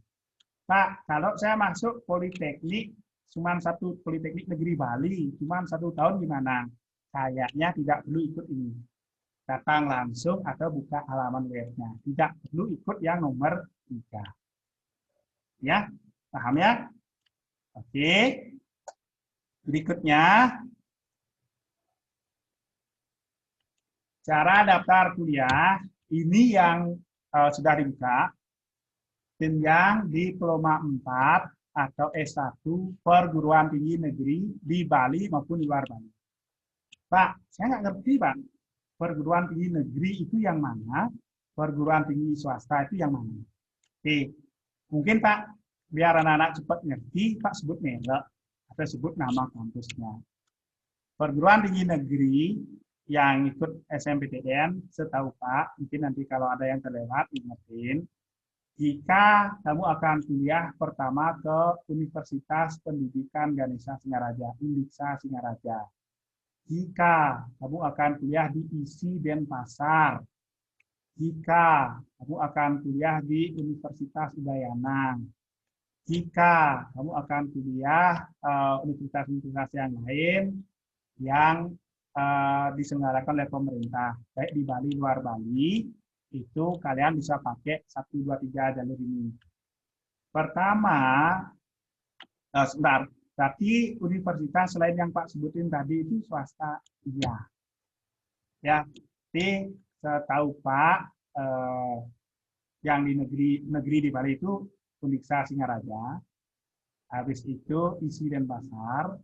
Speaker 1: Pak, kalau saya masuk Politeknik, cuma 1 Politeknik Negeri Bali, cuma 1 tahun gimana? Kayaknya tidak perlu ikut ini. Datang langsung atau buka halaman webnya. Tidak perlu ikut yang nomor 3. Ya, paham ya? Oke. Berikutnya, cara daftar kuliah, ini yang sudah dibuka. Jenjang diploma 4 atau S1 perguruan tinggi negeri di Bali maupun di luar Bali. Pak, saya nggak ngerti, Pak. Perguruan tinggi negeri itu yang mana? Perguruan tinggi swasta itu yang mana? Oke, mungkin Pak, biar anak-anak cepat ngerti, Pak sebut merek atau sebut nama kampusnya. Perguruan tinggi negeri yang ikut SMPTN, setahu Pak, mungkin nanti kalau ada yang terlewat, ingetin, jika kamu akan kuliah pertama ke Universitas Pendidikan Ganesha Singaraja, Undiksa Singaraja. Jika kamu akan kuliah di ISI Denpasar, jika kamu akan kuliah di Universitas Udayana, jika kamu akan kuliah universitas-universitas yang lain yang diselenggarakan oleh pemerintah, baik di Bali, luar Bali, itu kalian bisa pakai 1, 2, 3 jalur ini. Pertama, sebentar. Berarti universitas selain yang Pak sebutin tadi itu swasta, iya. Ya, jadi setahu Pak, yang di negeri di Bali itu Uniksa Singaraja, habis itu ISI Denpasar,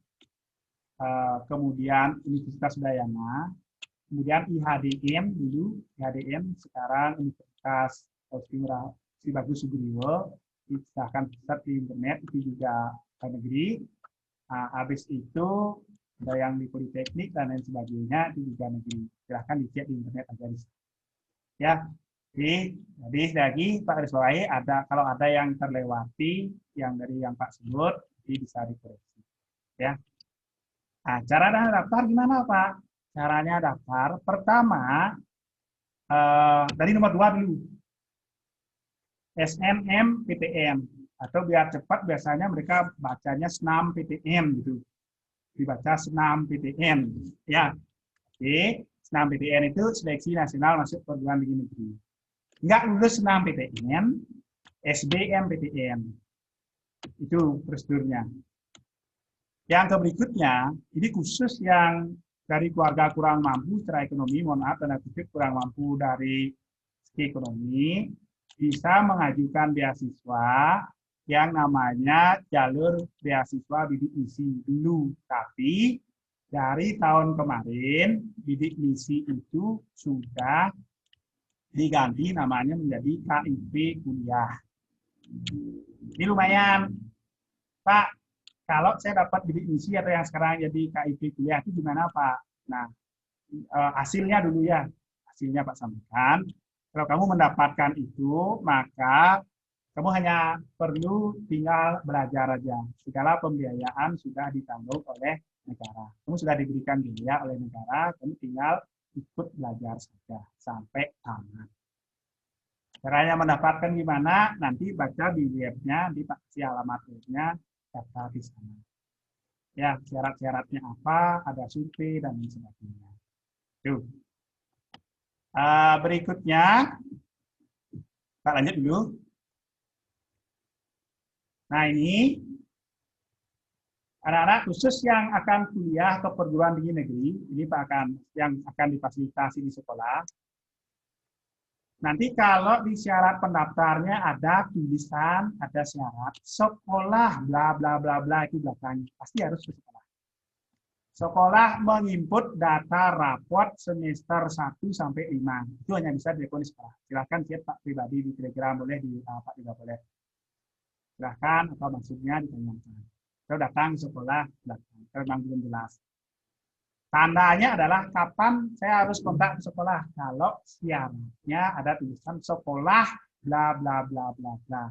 Speaker 1: kemudian Universitas Udayana, kemudian IHDM dulu, IHDM sekarang Universitas Sri Bagus Sugriwo, disahkan pusat di internet itu juga negeri. Habis itu ada yang di Politeknik dan lain sebagainya itu juga negeri. Silahkan dicek di internet aja. Ya, jadi lagi Pak Riswai ada kalau ada yang terlewati yang dari yang Pak sebut, jadi bisa dikoreksi. Ya. Nah, cara daftar gimana Pak? Caranya daftar pertama dari nomor 2 dulu. SNMPTN atau biar cepat biasanya mereka bacanya SNAMPTN gitu. Dibaca SNAMPTN ya. Oke, SNAMPTN itu Seleksi Nasional Masuk Perguruan Tinggi Negeri. Enggak lulus SNAMPTN, SBMPTN. Itu prosedurnya. Yang berikutnya, ini khusus yang dari keluarga kurang mampu secara ekonomi, mohon maaf tanda kutip kurang mampu dari segi ekonomi, bisa mengajukan beasiswa yang namanya jalur beasiswa bidik misi dulu. Tapi dari tahun kemarin, bidik misi itu sudah diganti namanya menjadi KIP kuliah. Ini lumayan, Pak. Kalau saya dapat bidik misi atau yang sekarang jadi KIP kuliah itu gimana Pak? Nah, hasilnya dulu ya. Hasilnya Pak sampaikan. Kalau kamu mendapatkan itu, maka kamu hanya perlu tinggal belajar aja. Segala pembiayaan sudah ditanggung oleh negara. Kamu sudah diberikan biaya oleh negara, kamu tinggal ikut belajar saja sampai tamat. Caranya mendapatkan gimana? Nanti baca di webnya, di alamat webnya, daftar di sana. Ya, syarat-syaratnya apa, ada survei, dan lain sebagainya. Tuh. Berikutnya, Pak lanjut dulu. Nah ini, anak-anak khusus yang akan kuliah ke perguruan tinggi negeri, ini Pak yang akan difasilitasi di sekolah. Nanti kalau di syarat pendaftarnya ada tulisan, ada syarat, sekolah, bla bla bla bla, itu belakangnya. Pasti harus ke sekolah. Sekolah menginput data raport semester 1 sampai 5. Itu hanya bisa dilakukan di sekolah. Silahkan chat Pak pribadi di Telegram, boleh di Pak juga boleh. Silahkan, atau maksudnya ditanyakan. Kalau datang ke sekolah, belakang. Kalau memang belum jelas. Tandanya adalah kapan saya harus kontak ke sekolah. Kalau syaratnya ada tulisan sekolah bla bla bla bla bla.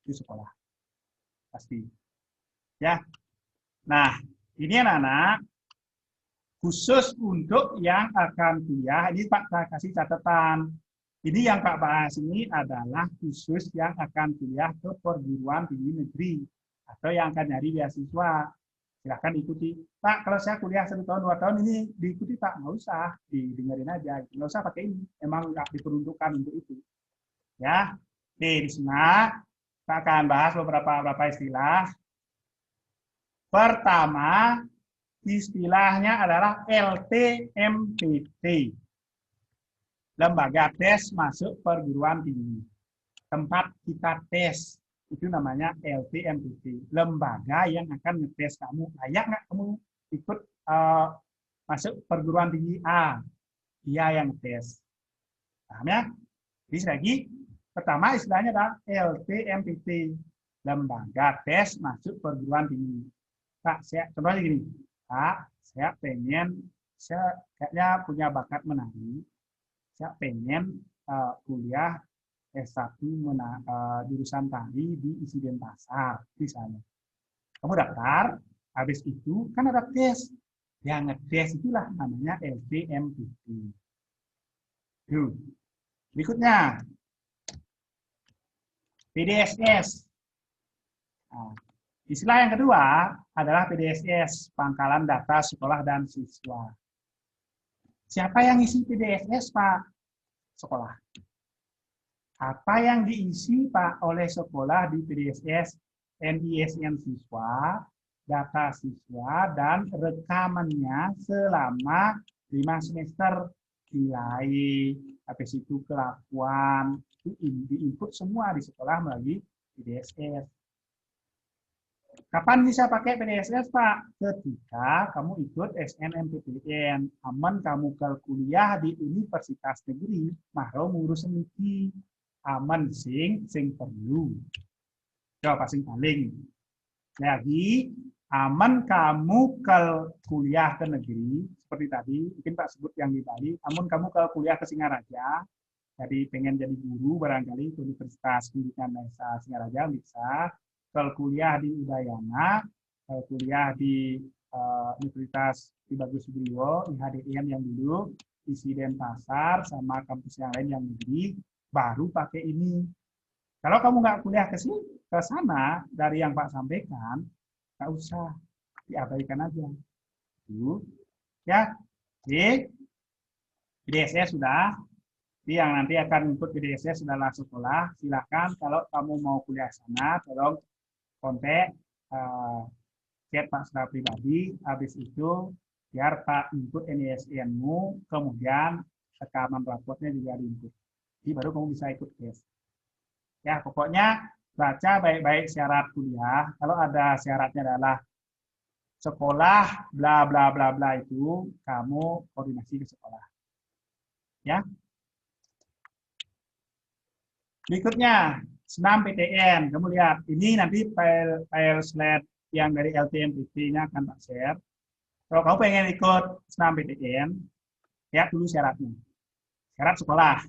Speaker 1: Itu sekolah. Pasti. Ya. Nah, ini anak-anak khusus untuk yang akan kuliah. Ini Pak saya kasih catatan. Ini yang Pak bahas ini adalah khusus yang akan kuliah ke perguruan tinggi negeri atau yang akan nyari beasiswa. Silahkan ikuti. Pak, kalau saya kuliah 1 tahun, 2 tahun ini diikuti Pak, nggak usah, didengerin aja. Nggak usah pakai ini, emang nggak diperuntukkan untuk itu. Ya, oke, di sini kita akan bahas beberapa istilah. Pertama, istilahnya adalah LTMPT. Lembaga Tes Masuk Perguruan Tinggi. Tempat kita tes. Itu namanya LTMPT, lembaga yang akan ngetes kamu, layak nggak kamu ikut masuk perguruan tinggi A, dia yang ngetes. Paham ya? Jadi lagi, pertama istilahnya adalah LTMPT, lembaga tes masuk perguruan tinggi. Pak, contohnya gini, Pak, saya kayaknya punya bakat menari, saya pengen kuliah S1 jurusan tari di ISI Denpasar, misalnya. Kamu daftar, habis itu kan ada tes. Yang ngetes itulah namanya LTMPT. Berikutnya, PDSS. Nah, istilah yang kedua adalah PDSS, Pangkalan Data Sekolah dan Siswa. Siapa yang isi PDSS, Pak? Sekolah. Apa yang diisi Pak oleh sekolah di PDSS, NISN siswa, data siswa, dan rekamannya selama 5 semester, nilai, habis itu kelakuan, itu diinput semua di sekolah melalui PDSS. Kapan bisa pakai PDSS, Pak? Ketika kamu ikut SNMPTN. Aman kamu ke kuliah di universitas negeri, mahro ngurus semiki. Aman sing perlu. Coba sing paling. Lagi, aman kamu ke kuliah ke negeri, seperti tadi, mungkin Pak sebut yang di Bali, aman kamu ke kuliah ke Singaraja, jadi pengen jadi guru barangkali ke Universitas Pendidikan Desa Singaraja bisa, kalau kuliah di Udayana, kalau kuliah di Universitas Ki Bagus Subriyo, IHDN yang dulu, isi Denpasar, sama kampus yang lain yang negeri, baru pakai ini. Kalau kamu nggak kuliah ke sana, dari yang Pak sampaikan, nggak usah, diabaikan aja. Tuh. Ya, jadi PDSS sudah. Jadi yang nanti akan ikut PDSS adalah sekolah. Silakan kalau kamu mau kuliah sana, tolong kontak chat Pak secara pribadi. Habis itu biar Pak input NISN-mu, kemudian rekaman raportnya juga diinput. Jadi baru kamu bisa ikut tes. Ya, pokoknya baca baik-baik syarat kuliah. Kalau ada syaratnya adalah sekolah bla bla bla bla itu kamu koordinasi ke sekolah. Ya. Berikutnya senam PTN. Kamu lihat ini nanti file slide yang dari LTMPT-nya akan tak share. Kalau kamu pengen ikut senam PTN, lihat dulu syaratnya. Syarat sekolah.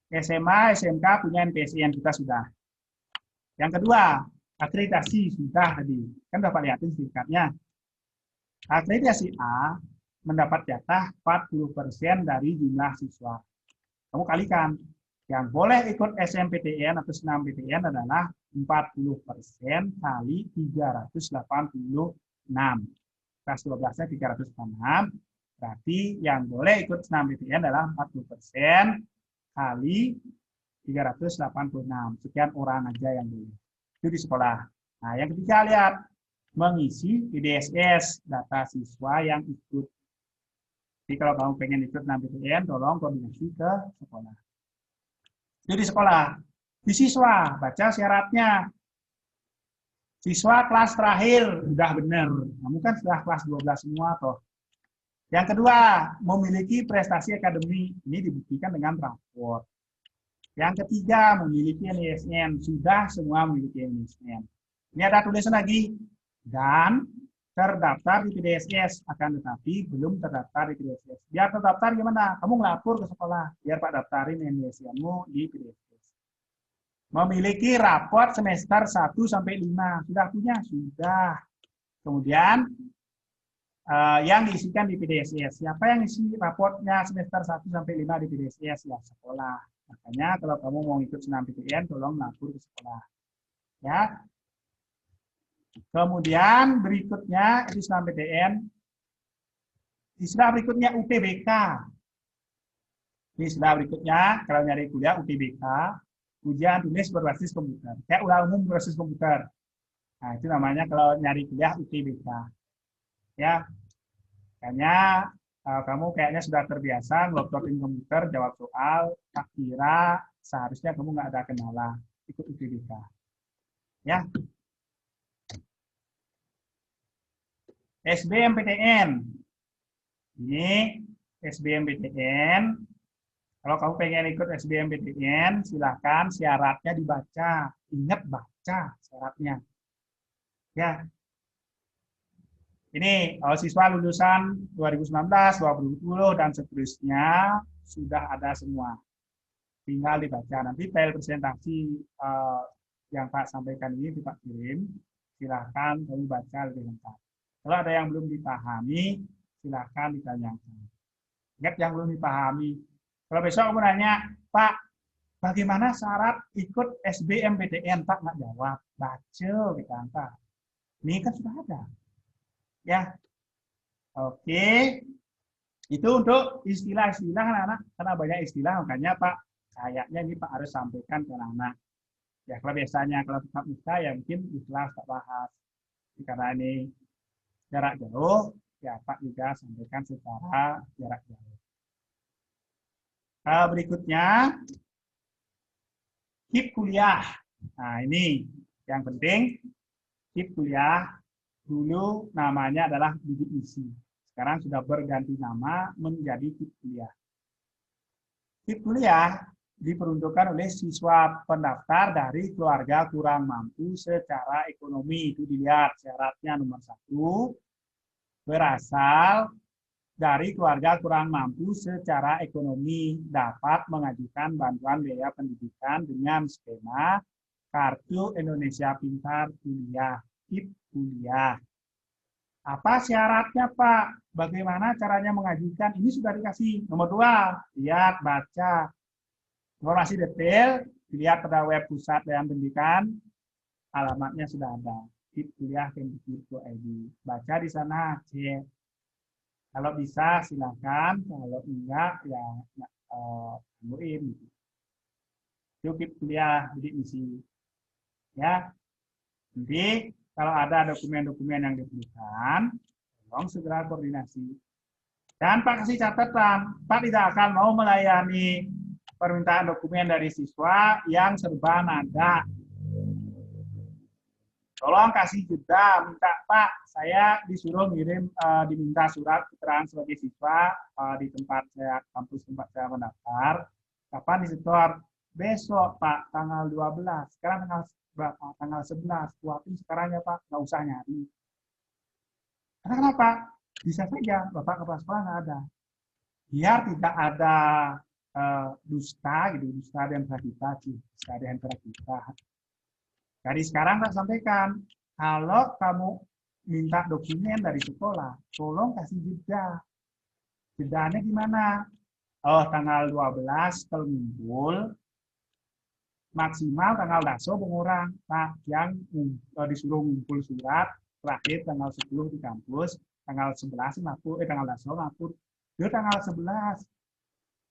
Speaker 1: SMA, SMK punya NPSN kita sudah. Yang kedua, akreditasi sudah tadi. Kan dapat lihatin singkatnya. Akreditasi A mendapat jatah 40% dari jumlah siswa. Kamu kalikan. Yang boleh ikut SMPTN atau senam PTN adalah 40% kali 386. Kelas 12-nya 386. Berarti yang boleh ikut senam PTN adalah 40% kali 386. Sekian orang aja yang boleh. Itu di sekolah. Nah, yang ketiga lihat. Mengisi PDSS, data siswa yang ikut. Jadi kalau kamu pengen ikut senam PTN, tolong koordinasi ke sekolah. Itu di sekolah. Di siswa, baca syaratnya. Siswa kelas terakhir, udah benar. Kamu kan sudah kelas 12 semua toh. Yang kedua, memiliki prestasi akademik. Ini dibuktikan dengan rapor. Yang ketiga, memiliki NISN. Sudah semua memiliki NISN. Ini ada tulisan lagi. Dan terdaftar di PDSS. Akan tetapi belum terdaftar di PDSS. Biar terdaftar gimana? Kamu ngelapor ke sekolah. Biar Pak daftarin NISN-mu di PDSS. Memiliki raport semester 1 sampai 5. Sudah punya? Sudah. Kemudian yang diisikan di PDSS. Siapa yang isi raportnya semester 1 sampai 5 di PDSS? Ya, sekolah. Makanya kalau kamu mau ikut senam PTN, tolong lapor ke sekolah. Ya. Kemudian berikutnya itu senam PTN. Istilah berikutnya UTBK. Istilah berikutnya kalau nyari kuliah UTBK, ujian tulis berbasis komputer. Kayak ulah umum berbasis komputer. Nah, itu namanya kalau nyari kuliah UTBK. Ya, kayaknya kamu kayaknya sudah terbiasa ngelototin komputer, jawab soal, tak kira seharusnya kamu nggak ada kendala ikut UTBK. Ya. SBMPTN. Ini SBMPTN. Kalau kamu pengen ikut SBMPTN, silakan syaratnya dibaca. Ingat baca syaratnya. Ya. Ini siswa lulusan 2019, 2020, dan seterusnya sudah ada semua. Tinggal dibaca. Nanti file presentasi yang Pak sampaikan ini Pak kirim. Silahkan kamu baca lebih lengkap. Kalau ada yang belum dipahami, silahkan ditanyakan. Ingat yang belum dipahami. Kalau besok kamu nanya, Pak, bagaimana syarat ikut SBMPTN? Pak nggak jawab. Baca, kita. Ini kan sudah ada. Ya, oke. Itu untuk istilah-istilah anak-anak. Karena banyak istilah, makanya Pak, kayaknya ini Pak harus sampaikan ke anak-anak. Ya, kalau biasanya kalau tetap muka, ya mungkin istilah tak bahas. Karena ini jarak jauh, ya Pak juga sampaikan secara jarak jauh. Berikutnya, HIP kuliah. Nah, ini yang penting, HIP kuliah dulu namanya adalah bidik misi. Sekarang sudah berganti nama menjadi HIP kuliah. HIP kuliah diperuntukkan oleh siswa pendaftar dari keluarga kurang mampu secara ekonomi. Itu dilihat syaratnya nomor 1, berasal dari keluarga kurang mampu secara ekonomi dapat mengajukan bantuan biaya pendidikan dengan skema Kartu Indonesia Pintar Kuliah, HIP kuliah. Apa syaratnya, Pak? Bagaimana caranya mengajukan? Ini sudah dikasih. Nomor 2, lihat, baca. Informasi detail, dilihat pada web pusat Layanan Pendidikan, alamatnya sudah ada. HIP kuliah Kemdikbud.id. Baca di sana, cek. Kalau bisa silakan, kalau enggak ya tungguin. Cukup kuliah bidik misi. Ya. Nanti kalau ada dokumen-dokumen yang diperlukan, tolong segera koordinasi. Dan Pak kasih catatan, Pak tidak akan mau melayani permintaan dokumen dari siswa yang serba nada. Tolong kasih jeda, minta Pak, saya disuruh diminta surat keterangan sebagai siswa di tempat saya, kampus tempat saya mendaftar. Kapan disetor? Besok Pak, tanggal 12. Sekarang tanggal berapa? Tanggal 11. Buatin sekarang ya Pak, nggak usah nyari. Karena kenapa? Bisa saja Bapak kepala sekolah nggak ada. Biar tidak ada dusta gitu, dusta di antara kita, dusta di antara kita. Dari sekarang saya sampaikan, kalau kamu minta dokumen dari sekolah, tolong kasih jeda. Jedanya gimana? Oh, tanggal 12 ngumpul, maksimal tanggal daso pengurang. Nah, yang disuruh ngumpul surat, terakhir tanggal 10 di kampus, tanggal 11 tanggal daso ngapur. Itu tanggal 11.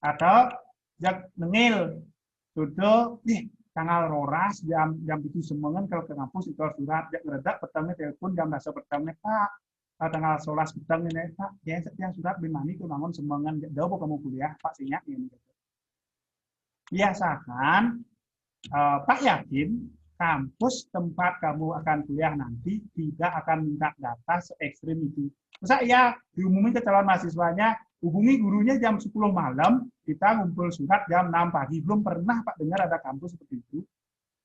Speaker 1: Atau jak nengil, tutup, tanggal roras jam itu semengen kalau ke kampus itu surat jak ngeredak petangnya telepon jam dasar petangnya Pak tanggal 11 petangnya Pak yang surat bimani ku namun semengen jauh kamu kuliah Pak sinyak ini gitu. Biasakan Pak yakin kampus tempat kamu akan kuliah nanti tidak akan minta data se ekstrim itu. Masa ya diumumin ke calon mahasiswanya hubungi gurunya jam 10 malam, kita ngumpul surat jam 6 pagi. Belum pernah Pak dengar ada kampus seperti itu.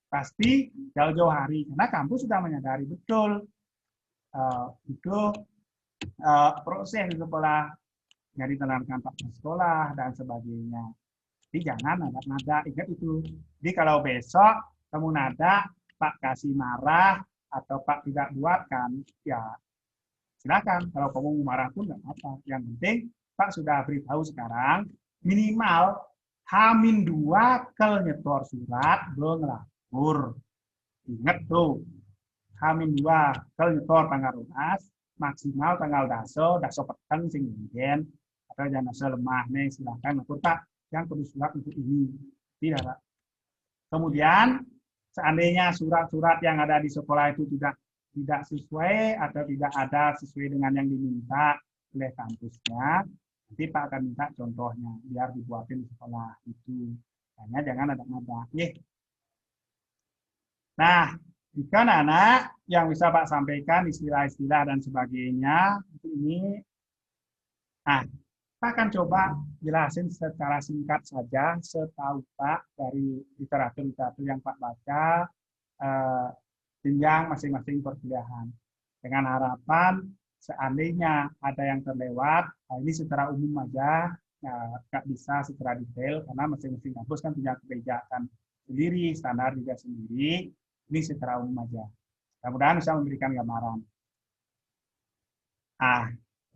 Speaker 1: Pasti jauh-jauh hari, karena kampus sudah menyadari betul itu proses di sekolah, nyari tenaga Pak sekolah, dan sebagainya. Jadi jangan nada-nada, ingat itu. Jadi kalau besok kamu nada, Pak kasih marah, atau Pak tidak buatkan, ya silakan. Kalau kamu marah pun nggak apa-apa. Yang penting Pak sudah beritahu sekarang, minimal H-2 kel nyetor surat bengelapur. Ingat tuh, H-2 kel nyetor tanggal lunas, maksimal tanggal daso peteng sing ingin, atau jangan daso lemah nih, silakan ngatur Pak, yang perlu surat untuk ini. Tidak, Pak. Kemudian, seandainya surat-surat yang ada di sekolah itu tidak sesuai atau tidak ada sesuai dengan yang diminta oleh kampusnya, nanti Pak akan minta contohnya biar dibuatin di sekolah itu. Hanya jangan ada. Nah, jika anak yang bisa Pak sampaikan istilah-istilah dan sebagainya ini, nah Pak akan coba jelasin secara singkat saja setahu Pak dari literatur-literatur yang Pak baca jenjang masing-masing perkuliahan. Dengan harapan seandainya ada yang terlewat, ini secara umum aja, nggak bisa secara detail, karena masing-masing kampus kan punya kebijakan sendiri, standar juga sendiri, ini secara umum aja. Mudah-mudahan bisa memberikan gambaran.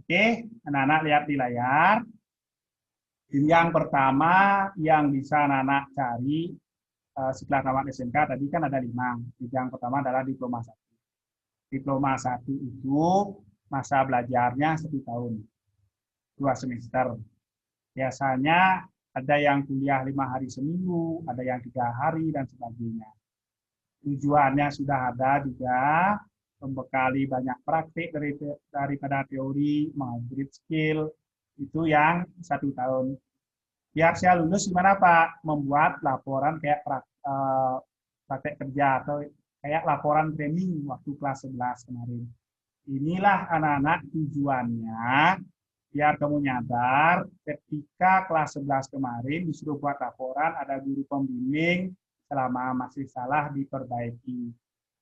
Speaker 1: Oke, anak-anak lihat di layar. Yang pertama yang bisa anak-anak cari setelah tamat SMK tadi kan ada 5. Yang pertama adalah diploma 1. Diploma 1 itu masa belajarnya 1 tahun, 2 semester. Biasanya ada yang kuliah 5 hari seminggu, ada yang 3 hari, dan sebagainya. Tujuannya sudah ada juga, membekali banyak praktik daripada teori, mengupgrade skill, itu yang 1 tahun. Biar saya lulus gimana Pak? Membuat laporan kayak praktek kerja atau kayak laporan training waktu kelas 11 kemarin. Inilah anak-anak tujuannya biar kamu nyadar ketika kelas 11 kemarin disuruh buat laporan, ada guru pembimbing, selama masih salah diperbaiki.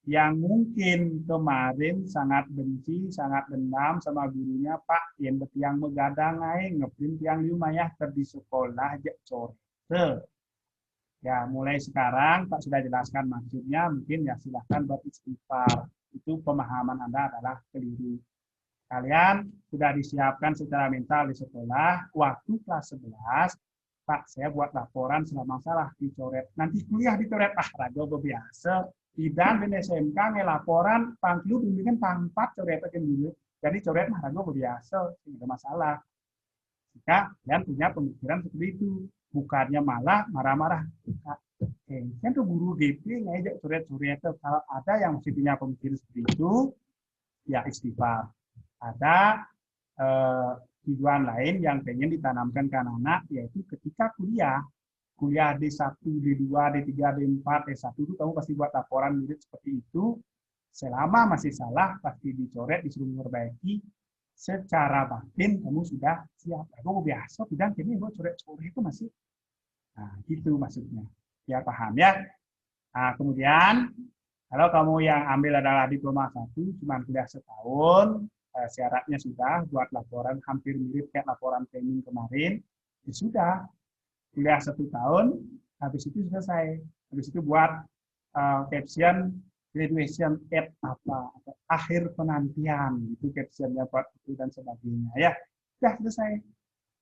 Speaker 1: Yang mungkin kemarin sangat benci, sangat dendam sama gurunya, Pak, yang begadang aing ngeprint yang lumayan di sekolah jak sore. Ya, mulai sekarang Pak sudah jelaskan maksudnya, mungkin ya silahkan beristighfar. Itu pemahaman Anda adalah keliru. Kalian sudah disiapkan secara mental di sekolah, waktu kelas 11, Pak, saya buat laporan selama salah dicoret. Nanti kuliah dicoret, raga biasa. Tidak di SMK ngelaporan, pangklu bimbingan pangpat coretnya dulu. Jadi coret mah raga biasa, tidak ada masalah. Jika kalian punya pemikiran seperti itu, bukannya malah marah-marah. Kan tuh guru DP ngajak coret-coret. Kalau ada yang masih punya pemikiran seperti itu, ya istighfar. Ada tujuan lain yang pengen ditanamkan ke anak-anak, yaitu ketika kuliah D1, D2, D3, D4, D1 itu kamu pasti buat laporan mirip seperti itu. Selama masih salah, pasti dicoret, disuruh memperbaiki. Secara batin kamu sudah siap. Aku biasa bidang ini buat coret-coret itu masih. Nah, gitu maksudnya. Ya paham ya. Nah, kemudian kalau kamu yang ambil adalah diploma 1, cuma kuliah setahun, syaratnya sudah buat laporan hampir mirip kayak laporan training kemarin, ya sudah. Kuliah 1 tahun, habis itu selesai. Habis itu buat caption graduation at apa, atau akhir penantian, itu captionnya buat itu dan sebagainya. Ya, sudah selesai.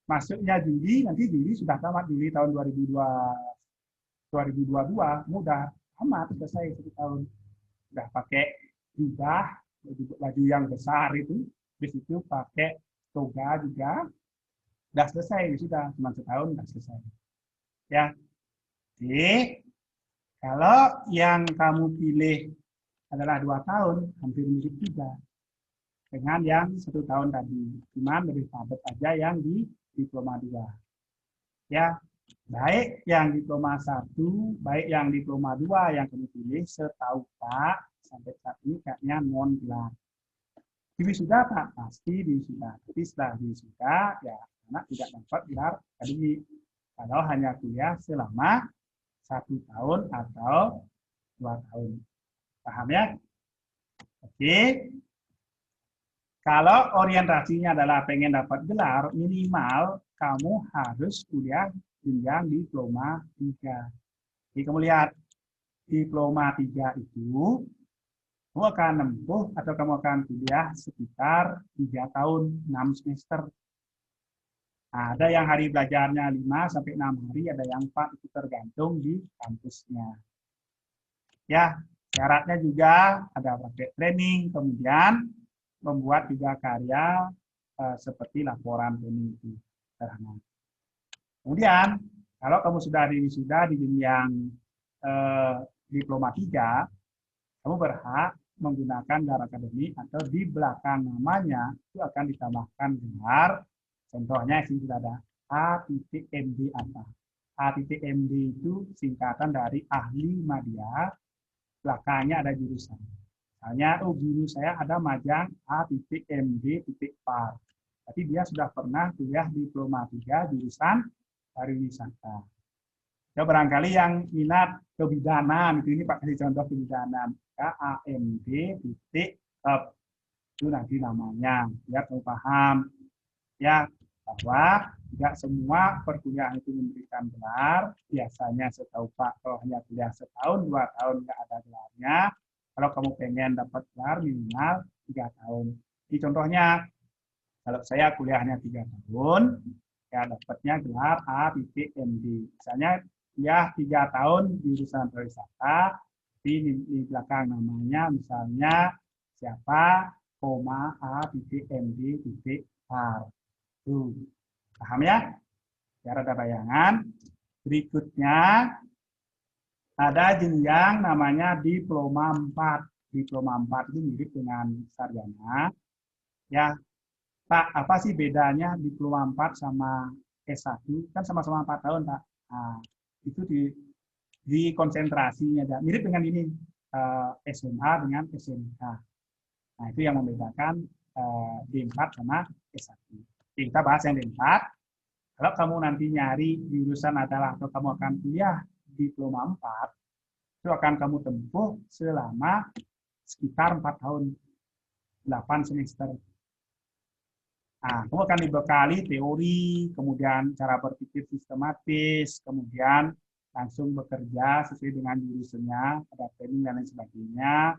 Speaker 1: Masuknya Juli, nanti Juli sudah tamat, Juli tahun 2022, mudah amat selesai 1 tahun. Sudah pakai jubah, baju yang besar itu, habis itu pakai toga juga, sudah selesai, sudah cuma setahun sudah selesai. Ya, jadi kalau yang kamu pilih adalah 2 tahun, hampir mirip juga dengan yang 1 tahun tadi, cuma lebih padat aja yang di diploma 2. Ya, baik yang diploma 1, baik yang diploma 2 yang kamu pilih, setahu Pak, sampai saat ini kayaknya non-gelar. Di wisuda Pak, pasti di wisuda. Tapi setelah di wisuda, ya anak tidak dapat gelar akademik. Kalau hanya kuliah selama 1 tahun atau 2 tahun. Paham ya? Oke. Kalau orientasinya adalah pengen dapat gelar, minimal kamu harus kuliah jenjang diploma 3. Jadi kamu lihat, diploma 3 itu, kamu akan menempuh atau kamu akan kuliah sekitar 3 tahun, 6 semester. Nah, ada yang hari belajarnya 5-6 hari, ada yang 4, itu tergantung di kampusnya. Ya, syaratnya juga ada praktek training, kemudian membuat juga karya seperti laporan training itu. Kemudian, kalau kamu sudah di jenjang diploma 3, kamu berhak menggunakan gelar akademik atau di belakang namanya itu akan ditambahkan gelar. Contohnya di sini sudah ada A.MD apa. A.MD itu singkatan dari ahli media, belakangnya ada jurusan. Misalnya, guru saya ada majang A.MD.Par. Tapi dia sudah pernah kuliah diploma 3 jurusan pariwisata. Ya, barangkali yang minat kebidanan, ini Pak kasih contoh kebidanan. AMD itu nanti namanya, ya kamu paham. Ya, bahwa tidak semua perkuliahan itu memberikan gelar. Biasanya setahu Pak, kalau hanya kuliah setahun, 2 tahun nggak ada gelarnya. Kalau kamu pengen dapat gelar minimal 3 tahun. Ini contohnya, kalau saya kuliahnya 3 tahun, ya dapatnya gelar A.MD. Misalnya kuliah 3 tahun di jurusan pariwisata, di belakang namanya misalnya siapa, A.MD.Par. Paham ya? Biar ada bayangan. Berikutnya ada jenjang namanya diploma 4. Diploma 4 itu mirip dengan sarjana. Ya, Pak, apa sih bedanya diploma 4 sama S1 kan sama-sama 4 tahun, Pak. Nah, itu di konsentrasinya mirip dengan ini SMA dengan SMK. Nah, itu yang membedakan D4 sama S1. Kita bahas yang D4. Kalau kamu nanti nyari jurusan adalah atau kamu akan kuliah diploma 4, itu akan kamu tempuh selama sekitar 4 tahun, 8 semester. Nah, kamu akan dibekali teori, kemudian cara berpikir sistematis, kemudian langsung bekerja sesuai dengan jurusannya, ada training dan lain sebagainya,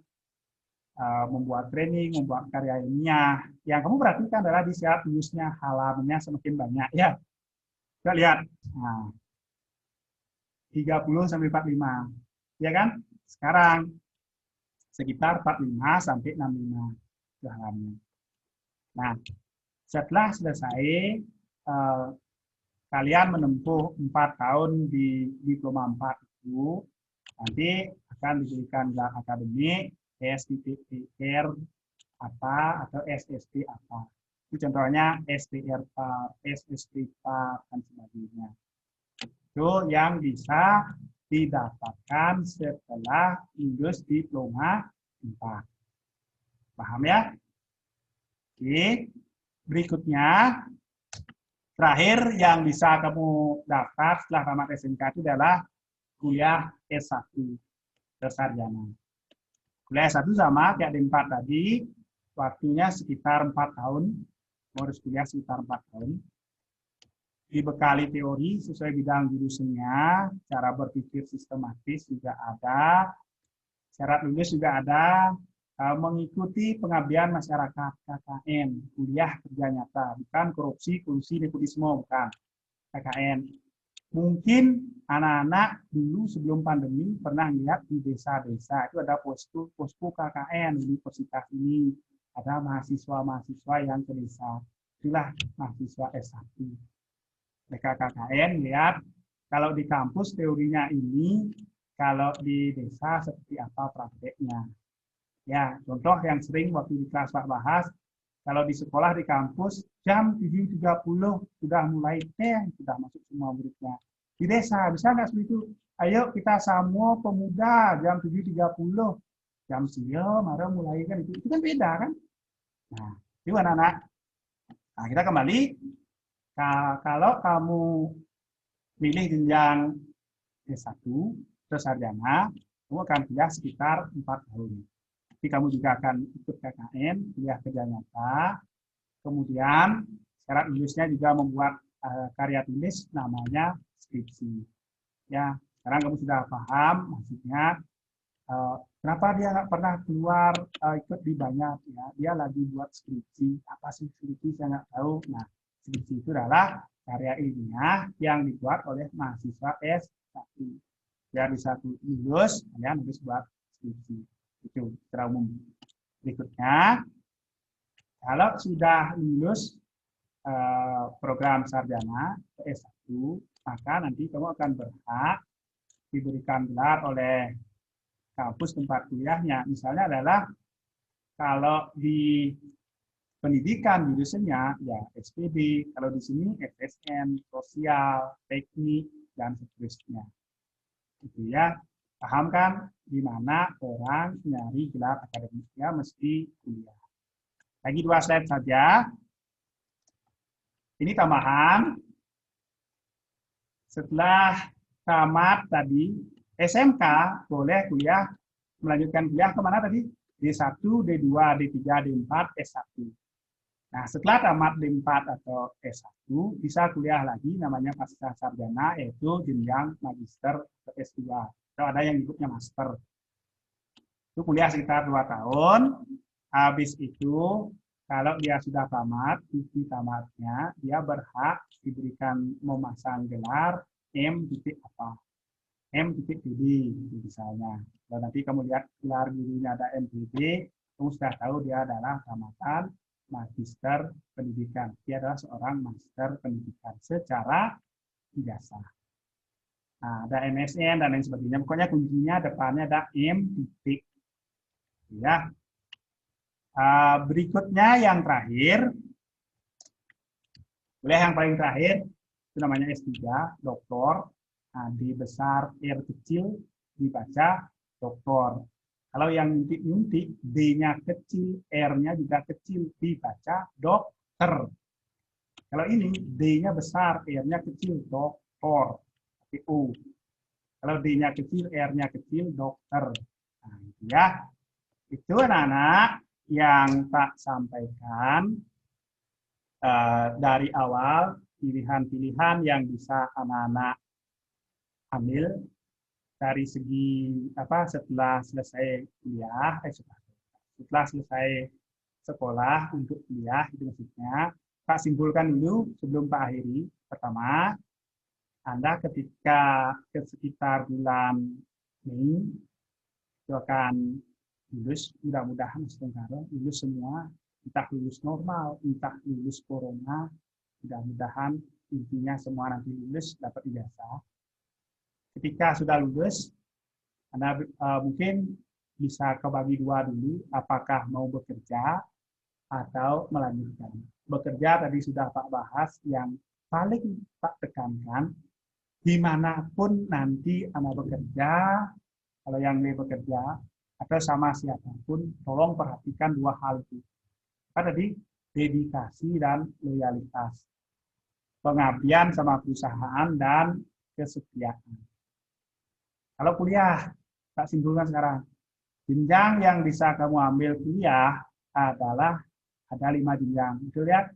Speaker 1: membuat training, membuat karya ilmiah. Yang kamu perhatikan adalah di saat lulusnya halamannya semakin banyak. Ya, kita lihat. Nah, 30 sampai 45. Ya kan? Sekarang sekitar 45 sampai 65 halamannya. Nah, setelah selesai, kalian menempuh 4 tahun di diploma 4 itu, nanti akan diberikan gelar akademik, STTR apa, atau SST apa. Itu contohnya STR Par, SST Par, dan sebagainya. Itu yang bisa didapatkan setelah lulus diploma 4. Paham ya? Oke. Berikutnya, terakhir yang bisa kamu daftar setelah tamat SMK itu adalah kuliah S1 tersarjana. Kuliah S1 sama kayak D4 tadi, waktunya sekitar 4 tahun, harus kuliah sekitar 4 tahun. Dibekali teori sesuai bidang jurusannya, cara berpikir sistematis juga ada, syarat lulus juga ada, mengikuti pengabdian masyarakat KKN, kuliah kerja nyata, bukan korupsi, kolusi, nepotisme, bukan KKN. Mungkin anak-anak dulu sebelum pandemi pernah lihat di desa-desa itu ada posko KKN di universitas ini, ada mahasiswa-mahasiswa yang ke desa, itulah mahasiswa S1. Mereka KKN lihat kalau di kampus teorinya ini, kalau di desa seperti apa prakteknya. Ya, contoh yang sering waktu di kelas Pak bahas, kalau di sekolah di kampus jam 7.30 sudah mulai sudah masuk semua muridnya. Di desa bisa nggak seperti itu? Ayo kita semua pemuda jam 7.30 jam siang, mari mulai kan itu kan beda kan? Nah, itu anak-anak. Nah, kita kembali kalau kamu pilih jenjang S1 terus sarjana, kamu akan kuliah sekitar 4 tahun. Jadi kamu juga akan ikut KKN, kuliah kerja nyata, kemudian syarat lulusnya juga membuat karya tulis namanya skripsi. Ya, sekarang kamu sudah paham maksudnya kenapa dia nggak pernah keluar ikut di banyak ya, dia lagi buat skripsi. Apa sih skripsi saya nggak tahu. Nah, skripsi itu adalah karya ilmiah yang dibuat oleh mahasiswa S1. Biar bisa lulus, kalian harus buat skripsi. Itu secara umum. Berikutnya, kalau sudah lulus program sarjana S1, maka nanti kamu akan berhak diberikan gelar oleh kampus tempat kuliahnya. Misalnya adalah kalau di pendidikan jurusannya ya SPD, kalau di sini FSN, sosial, teknik, dan seterusnya. Itu ya. Paham kan di mana orang nyari gelar akademiknya mesti kuliah. Lagi 2 slide saja. Ini tambahan. Setelah tamat tadi, SMK boleh kuliah, melanjutkan kuliah kemana tadi? D1, D2, D3, D4, S1. Nah, setelah tamat D4 atau S1, bisa kuliah lagi namanya pasca sarjana, yaitu jenjang magister atau S2. Atau ada yang nyebutnya master. Itu kuliah sekitar 2 tahun. Habis itu, kalau dia sudah tamat, di tamatnya, dia berhak diberikan memasang gelar M titik apa. M titik PD, misalnya. Kalau nanti kamu lihat gelar gurunya ada MPD, kamu sudah tahu dia adalah tamatan magister pendidikan. Dia adalah seorang magister pendidikan secara ijazah. Nah, ada MSN dan lain sebagainya. Pokoknya kuncinya depannya ada M titik. Ya. Berikutnya yang terakhir, kuliah yang paling terakhir, itu namanya S3, doktor. Nah, D besar, R kecil, dibaca doktor. Kalau yang nyuntik-nyuntik, D-nya kecil, R-nya juga kecil, dibaca dokter. Kalau ini, D-nya besar, R-nya kecil, doktor. U. Kalau D-nya kecil, R-nya kecil, dokter. Nah, itu ya. Itu anak-anak yang tak sampaikan dari awal, pilihan-pilihan yang bisa anak-anak ambil dari segi setelah selesai kuliah, setelah selesai sekolah untuk kuliah itu maksudnya. Pak simpulkan dulu sebelum Pak akhiri. Pertama, Anda ketika ke sekitar bulan Mei itu akan lulus, mudah-mudahan lulus semua, entah lulus normal, entah lulus corona, mudah-mudahan intinya semua nanti lulus dapat ijazah. Ketika sudah lulus, Anda mungkin bisa kebagi dua dulu, apakah mau bekerja atau melanjutkan. Bekerja tadi sudah Pak bahas, yang paling Pak tekankan, dimanapun nanti Anda bekerja, kalau yang bekerja, atau sama siapapun, tolong perhatikan dua hal itu. Tadi, dedikasi dan loyalitas. Pengabdian sama perusahaan dan kesetiaan. Kalau kuliah, tak simpulkan sekarang. Jenjang yang bisa kamu ambil kuliah adalah ada 5 jenjang. Itu lihat,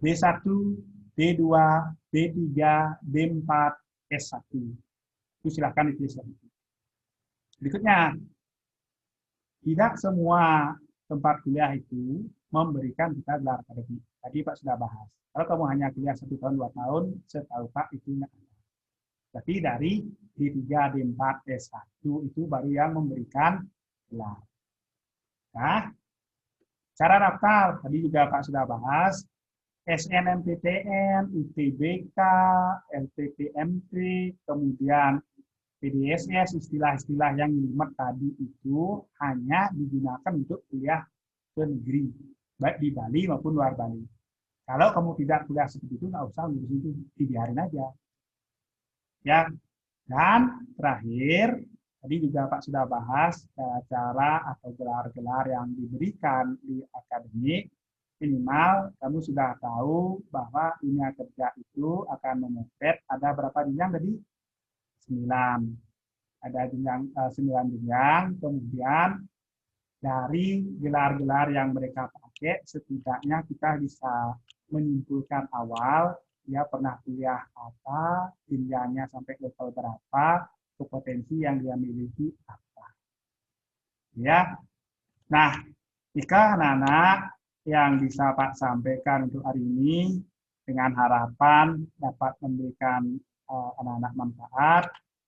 Speaker 1: D1, D2, D3, D4, S1. Itu silahkan ditulis. Berikutnya, tidak semua tempat kuliah itu memberikan kita gelar akademik. Tadi Pak sudah bahas. Kalau kamu hanya kuliah 1 tahun, 2 tahun, setahu Pak itu tidak ada. Tapi dari D3, D4, S1 itu baru yang memberikan gelar. Nah, cara daftar, tadi juga Pak sudah bahas, SNMPTN, UTBK, LPPMT, kemudian PDSS, istilah-istilah yang jelimet tadi itu hanya digunakan untuk kuliah ke negeri, baik di Bali maupun luar Bali. Kalau kamu tidak kuliah seperti itu, nggak usah ngurus itu, dibiarin aja. Ya, dan terakhir, tadi juga Pak sudah bahas cara atau gelar-gelar yang diberikan di akademik. Minimal kamu sudah tahu bahwa dunia kerja itu akan memepet ada berapa jenjang tadi? 9. Ada jenjang 9 jenjang, kemudian dari gelar-gelar yang mereka pakai, setidaknya kita bisa menyimpulkan awal, dia pernah kuliah apa, jenjangnya sampai level berapa, kompetensi yang dia miliki apa. Ya, nah, jika anak-anak yang bisa Pak sampaikan untuk hari ini, dengan harapan dapat memberikan anak-anak manfaat,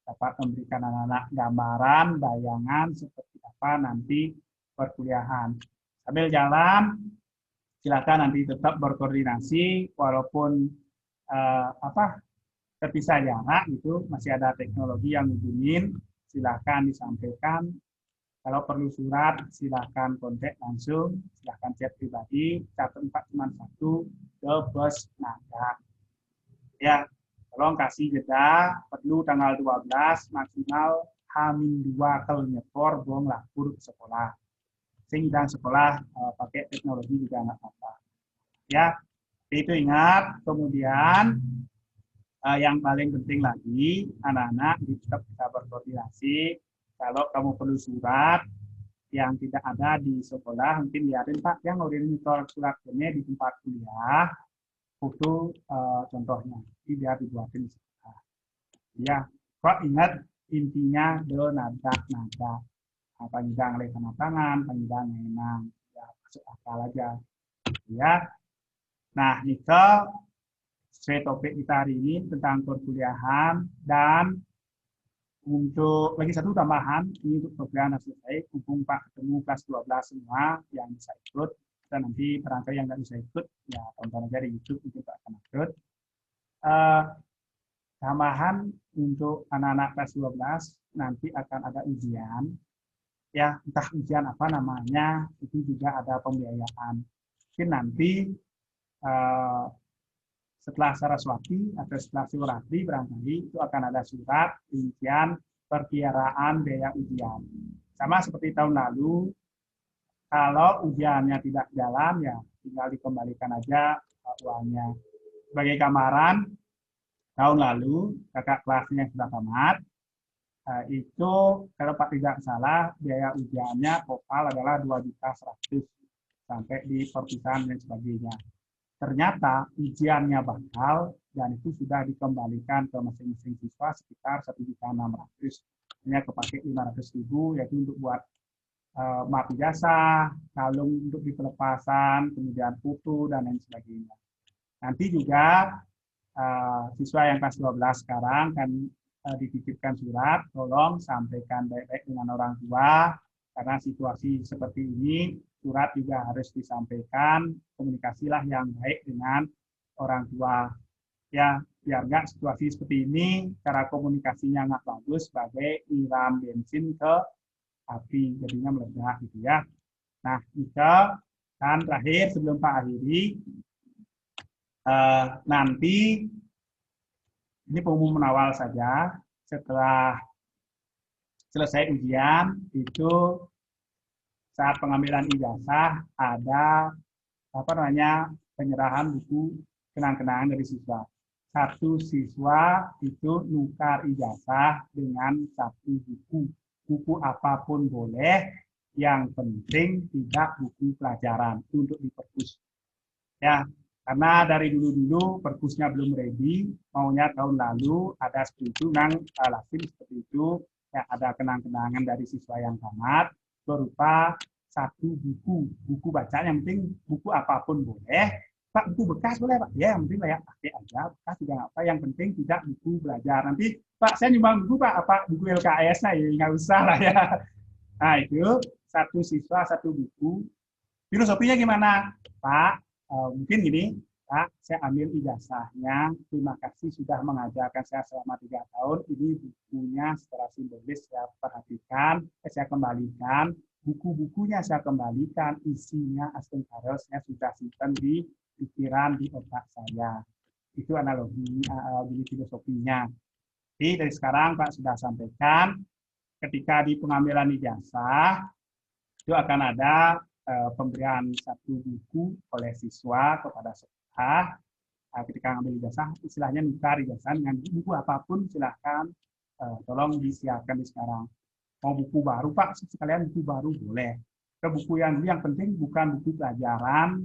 Speaker 1: dapat memberikan anak-anak gambaran, bayangan seperti apa nanti perkuliahan. Sambil jalan, silakan nanti tetap berkoordinasi, walaupun terpisah jarak itu masih ada teknologi yang hubungin, silakan disampaikan. Kalau perlu surat, silakan kontak langsung, silakan chat pribadi, catat 4 cuma 1 ke Bos Naga. Ya, tolong kasih jeda, perlu tanggal 12 maksimal H-2 kalau nyepor bong lapor ke sekolah. Sehingga sekolah pakai teknologi juga nggak apa-apa. Ya, itu ingat. Kemudian yang paling penting lagi, anak-anak tetap bisa berkoordinasi. Kalau kamu perlu surat yang tidak ada di sekolah, mungkin biarin Pak yang nyetor surat ini di tempat kuliah, foto contohnya, biar dibuatin di sekolah. Ya, kok ingat intinya nada-nada. Panjang oleh tanda tangan, panjang enang, ya masuk akal aja. Ya, nah Nikel, sesuai topik kita hari ini tentang perkuliahan dan untuk lagi satu tambahan, ini untuk perkuliahan selesai, mumpung Pak ketemu kelas 12 semua yang bisa ikut, dan nanti barangkali yang nggak bisa ikut, ya tonton aja di YouTube, mungkin Pak akan ikut. Tambahan untuk anak-anak kelas 12, nanti akan ada ujian, ya entah ujian apa namanya, itu juga ada pembiayaan. Mungkin nanti setelah Saraswati atau setelah Siwratri barangkali itu akan ada surat rincian perkiraan biaya ujian. Sama seperti tahun lalu, kalau ujiannya tidak jalan ya tinggal dikembalikan aja uangnya. Sebagai gambaran, tahun lalu kakak kelasnya yang sudah tamat, itu kalau Pak tidak salah biaya ujiannya total adalah 2.100.000 sampai di perpisahan dan sebagainya. Ternyata ujiannya batal dan itu sudah dikembalikan ke masing-masing siswa sekitar 1.600.000. Hanya kepake 500.000 yaitu untuk buat map ijazah, kalung untuk di pelepasan, kemudian foto dan lain sebagainya. Nanti juga siswa yang kelas 12 sekarang kan dititipkan surat, tolong sampaikan baik-baik dengan orang tua, karena situasi seperti ini, surat juga harus disampaikan, komunikasilah yang baik dengan orang tua. Ya, biar nggak situasi seperti ini, cara komunikasinya nggak bagus sebagai nyiram bensin ke api, jadinya meledak gitu ya. Nah, jika dan terakhir sebelum Pak akhiri, nanti ini pengumuman awal saja. Setelah selesai ujian, itu saat pengambilan ijazah ada penyerahan buku kenang-kenangan dari siswa. Satu siswa itu nukar ijazah dengan satu buku apapun boleh, yang penting tidak buku pelajaran untuk di perpus. Ya, karena dari dulu-dulu perpusnya belum ready, maunya tahun lalu ada seperti itu, lasim seperti itu, ya ada kenang-kenangan dari siswa yang tamat berupa satu buku bacaan, yang penting buku apapun boleh. Pak, buku bekas boleh Pak? Ya, yang penting layak pakai aja, bekas juga apa, yang penting tidak buku belajar. Nanti Pak, saya nyumbang buku Pak, apa buku LKS, nah ya nggak usah lah ya. Nah itu satu siswa satu buku. Filosofinya gimana Pak? Mungkin gini, Pak, saya ambil ijazahnya, terima kasih sudah mengajarkan saya selama 3 tahun, ini bukunya secara simbolis saya perhatikan, saya kembalikan, buku-bukunya saya kembalikan, isinya saya sudah simpan di pikiran, di otak saya. Itu analogi filosofinya. Jadi dari sekarang Pak sudah sampaikan, ketika di pengambilan ijazah, itu akan ada pemberian satu buku oleh siswa kepada sekolah. Ketika mengambil ijazah, istilahnya nukar ijazah dengan buku apapun, silahkan tolong disiapkan di sekarang. Mau buku baru Pak, sekalian buku baru boleh. Ke buku yang penting bukan buku pelajaran,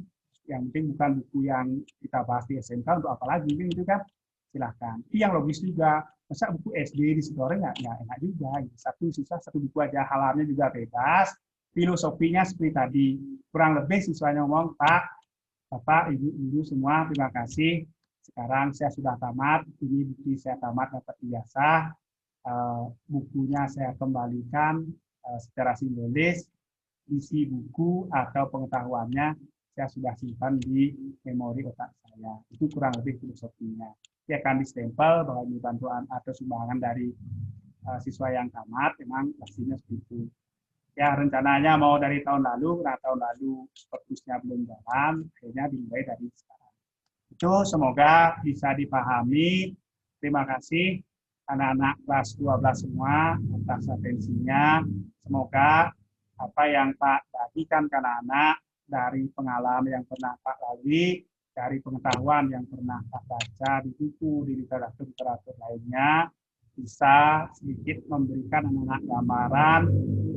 Speaker 1: yang penting bukan buku yang kita bahas di SMK, untuk apa lagi gitu kan? Silahkan. Yang logis juga, masa buku SD disetoreng ya enak juga. Satu siswa satu buku aja, halamannya juga bebas. Filosofinya seperti tadi, kurang lebih siswanya ngomong, Pak, Bapak, Ibu semua, terima kasih. Sekarang saya sudah tamat, ini bukti saya tamat dapat ijazah, bukunya saya kembalikan secara simbolis, isi buku atau pengetahuannya saya sudah simpan di memori otak saya. Itu kurang lebih filosofinya. Dia akan distempel bahwa ini bantuan atau sumbangan dari siswa yang tamat, memang pastinya seperti itu. Ya, rencananya mau dari tahun lalu, karena tahun lalu perpusnya belum jalan, akhirnya dimulai dari sekarang. Itu semoga bisa dipahami. Terima kasih anak-anak kelas 12 semua atas atensinya. Semoga apa yang Pak bagikan ke anak-anak dari pengalaman yang pernah Pak lalui, dari pengetahuan yang pernah Pak baca di buku, di literatur lainnya, bisa sedikit memberikan anak-anak gambaran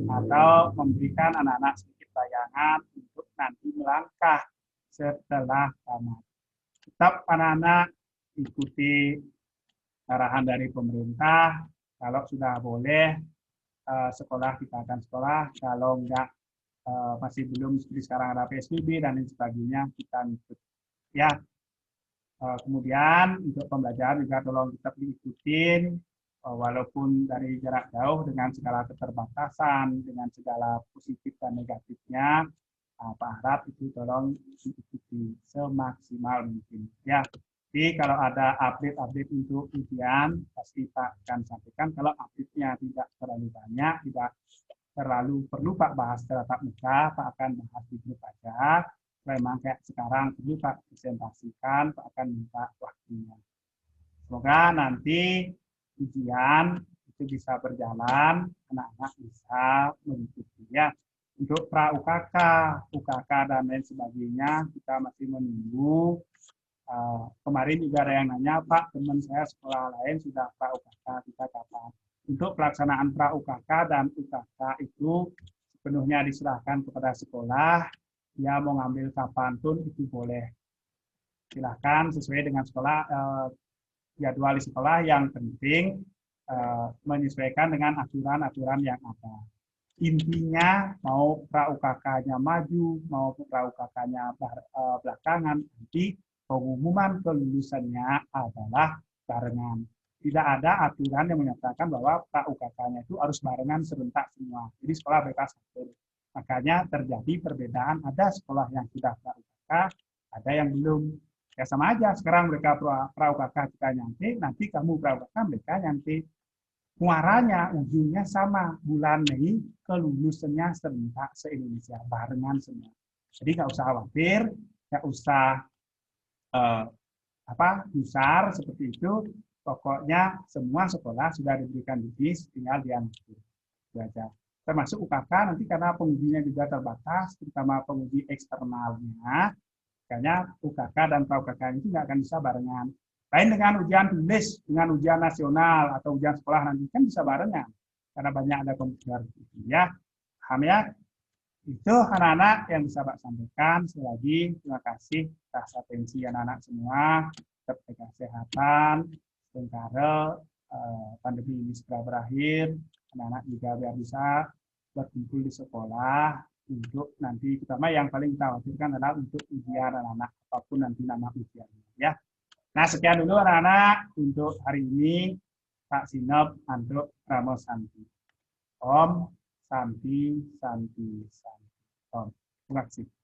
Speaker 1: atau memberikan anak-anak sedikit bayangan untuk nanti melangkah setelah tamat. Tetap anak-anak ikuti arahan dari pemerintah, kalau sudah boleh sekolah kita akan sekolah, kalau enggak masih belum seperti sekarang ada PSBB dan lain sebagainya, kita ikut. Ya, kemudian untuk pembelajaran juga tolong tetap diikutin, walaupun dari jarak jauh dengan segala keterbatasan, dengan segala positif dan negatifnya, Pak harap itu tolong diikuti semaksimal mungkin. Ya, jadi kalau ada update-update untuk ujian, pasti Pak akan sampaikan. Kalau update-nya tidak terlalu banyak, tidak terlalu perlu Pak bahas secara tatap muka, Pak akan bahas di grup aja. memang kayak sekarang perlu Pak presentasikan, Pak akan minta waktunya. Semoga nanti ujian itu bisa berjalan, anak-anak bisa mengikuti ya. Untuk pra UKK, UKK dan lain sebagainya kita masih menunggu. Kemarin juga ada yang nanya, Pak, teman saya sekolah lain sudah pra UKK, kita kapan? Untuk pelaksanaan pra UKK dan UKK itu sepenuhnya diserahkan kepada sekolah. Dia mau ngambil kapan pun itu boleh. Silakan sesuai dengan sekolah, jadwal di sekolah, yang penting menyesuaikan dengan aturan-aturan yang ada. Intinya mau pra UKK-nya maju, mau pra UKK-nya belakangan, nanti pengumuman kelulusannya adalah barengan. Tidak ada aturan yang menyatakan bahwa pra UKK-nya itu harus barengan serentak semua. Jadi sekolah bebas atur. Makanya terjadi perbedaan, ada sekolah yang sudah pra UKK, ada yang belum. Ya sama aja, sekarang mereka pra UKK kita nanti kamu pra UKK mereka nanti. Muaranya, ujungnya sama, bulan Mei kelulusannya serentak se-Indonesia, barengan semua. Jadi nggak usah khawatir, nggak usah gusar seperti itu. Pokoknya semua sekolah sudah diberikan divis, tinggal diambil. Itu aja. Termasuk UKK nanti karena pengujinya juga terbatas, terutama penguji eksternalnya, makanya UKK dan pra-UKK itu nggak akan bisa barengan. Lain dengan ujian tulis, dengan ujian nasional atau ujian sekolah nanti kan bisa barengan, karena banyak ada komputer. Ya, paham ya? Itu anak-anak yang bisa Pak sampaikan. Sekali lagi, terima kasih atas atensi anak-anak semua. Tetap jaga kesehatan, sementara pandemi ini segera berakhir. Anak-anak juga biar bisa berkumpul di sekolah untuk nanti, terutama yang paling kita khawatirkan adalah untuk ujian anak-anak, apapun nanti nama ujiannya. Ya. Nah, sekian dulu anak-anak untuk hari ini. Pak Sinop, Andro, Ramo, Santi. Om, Santi, Santi, Santi. Om. Terima kasih.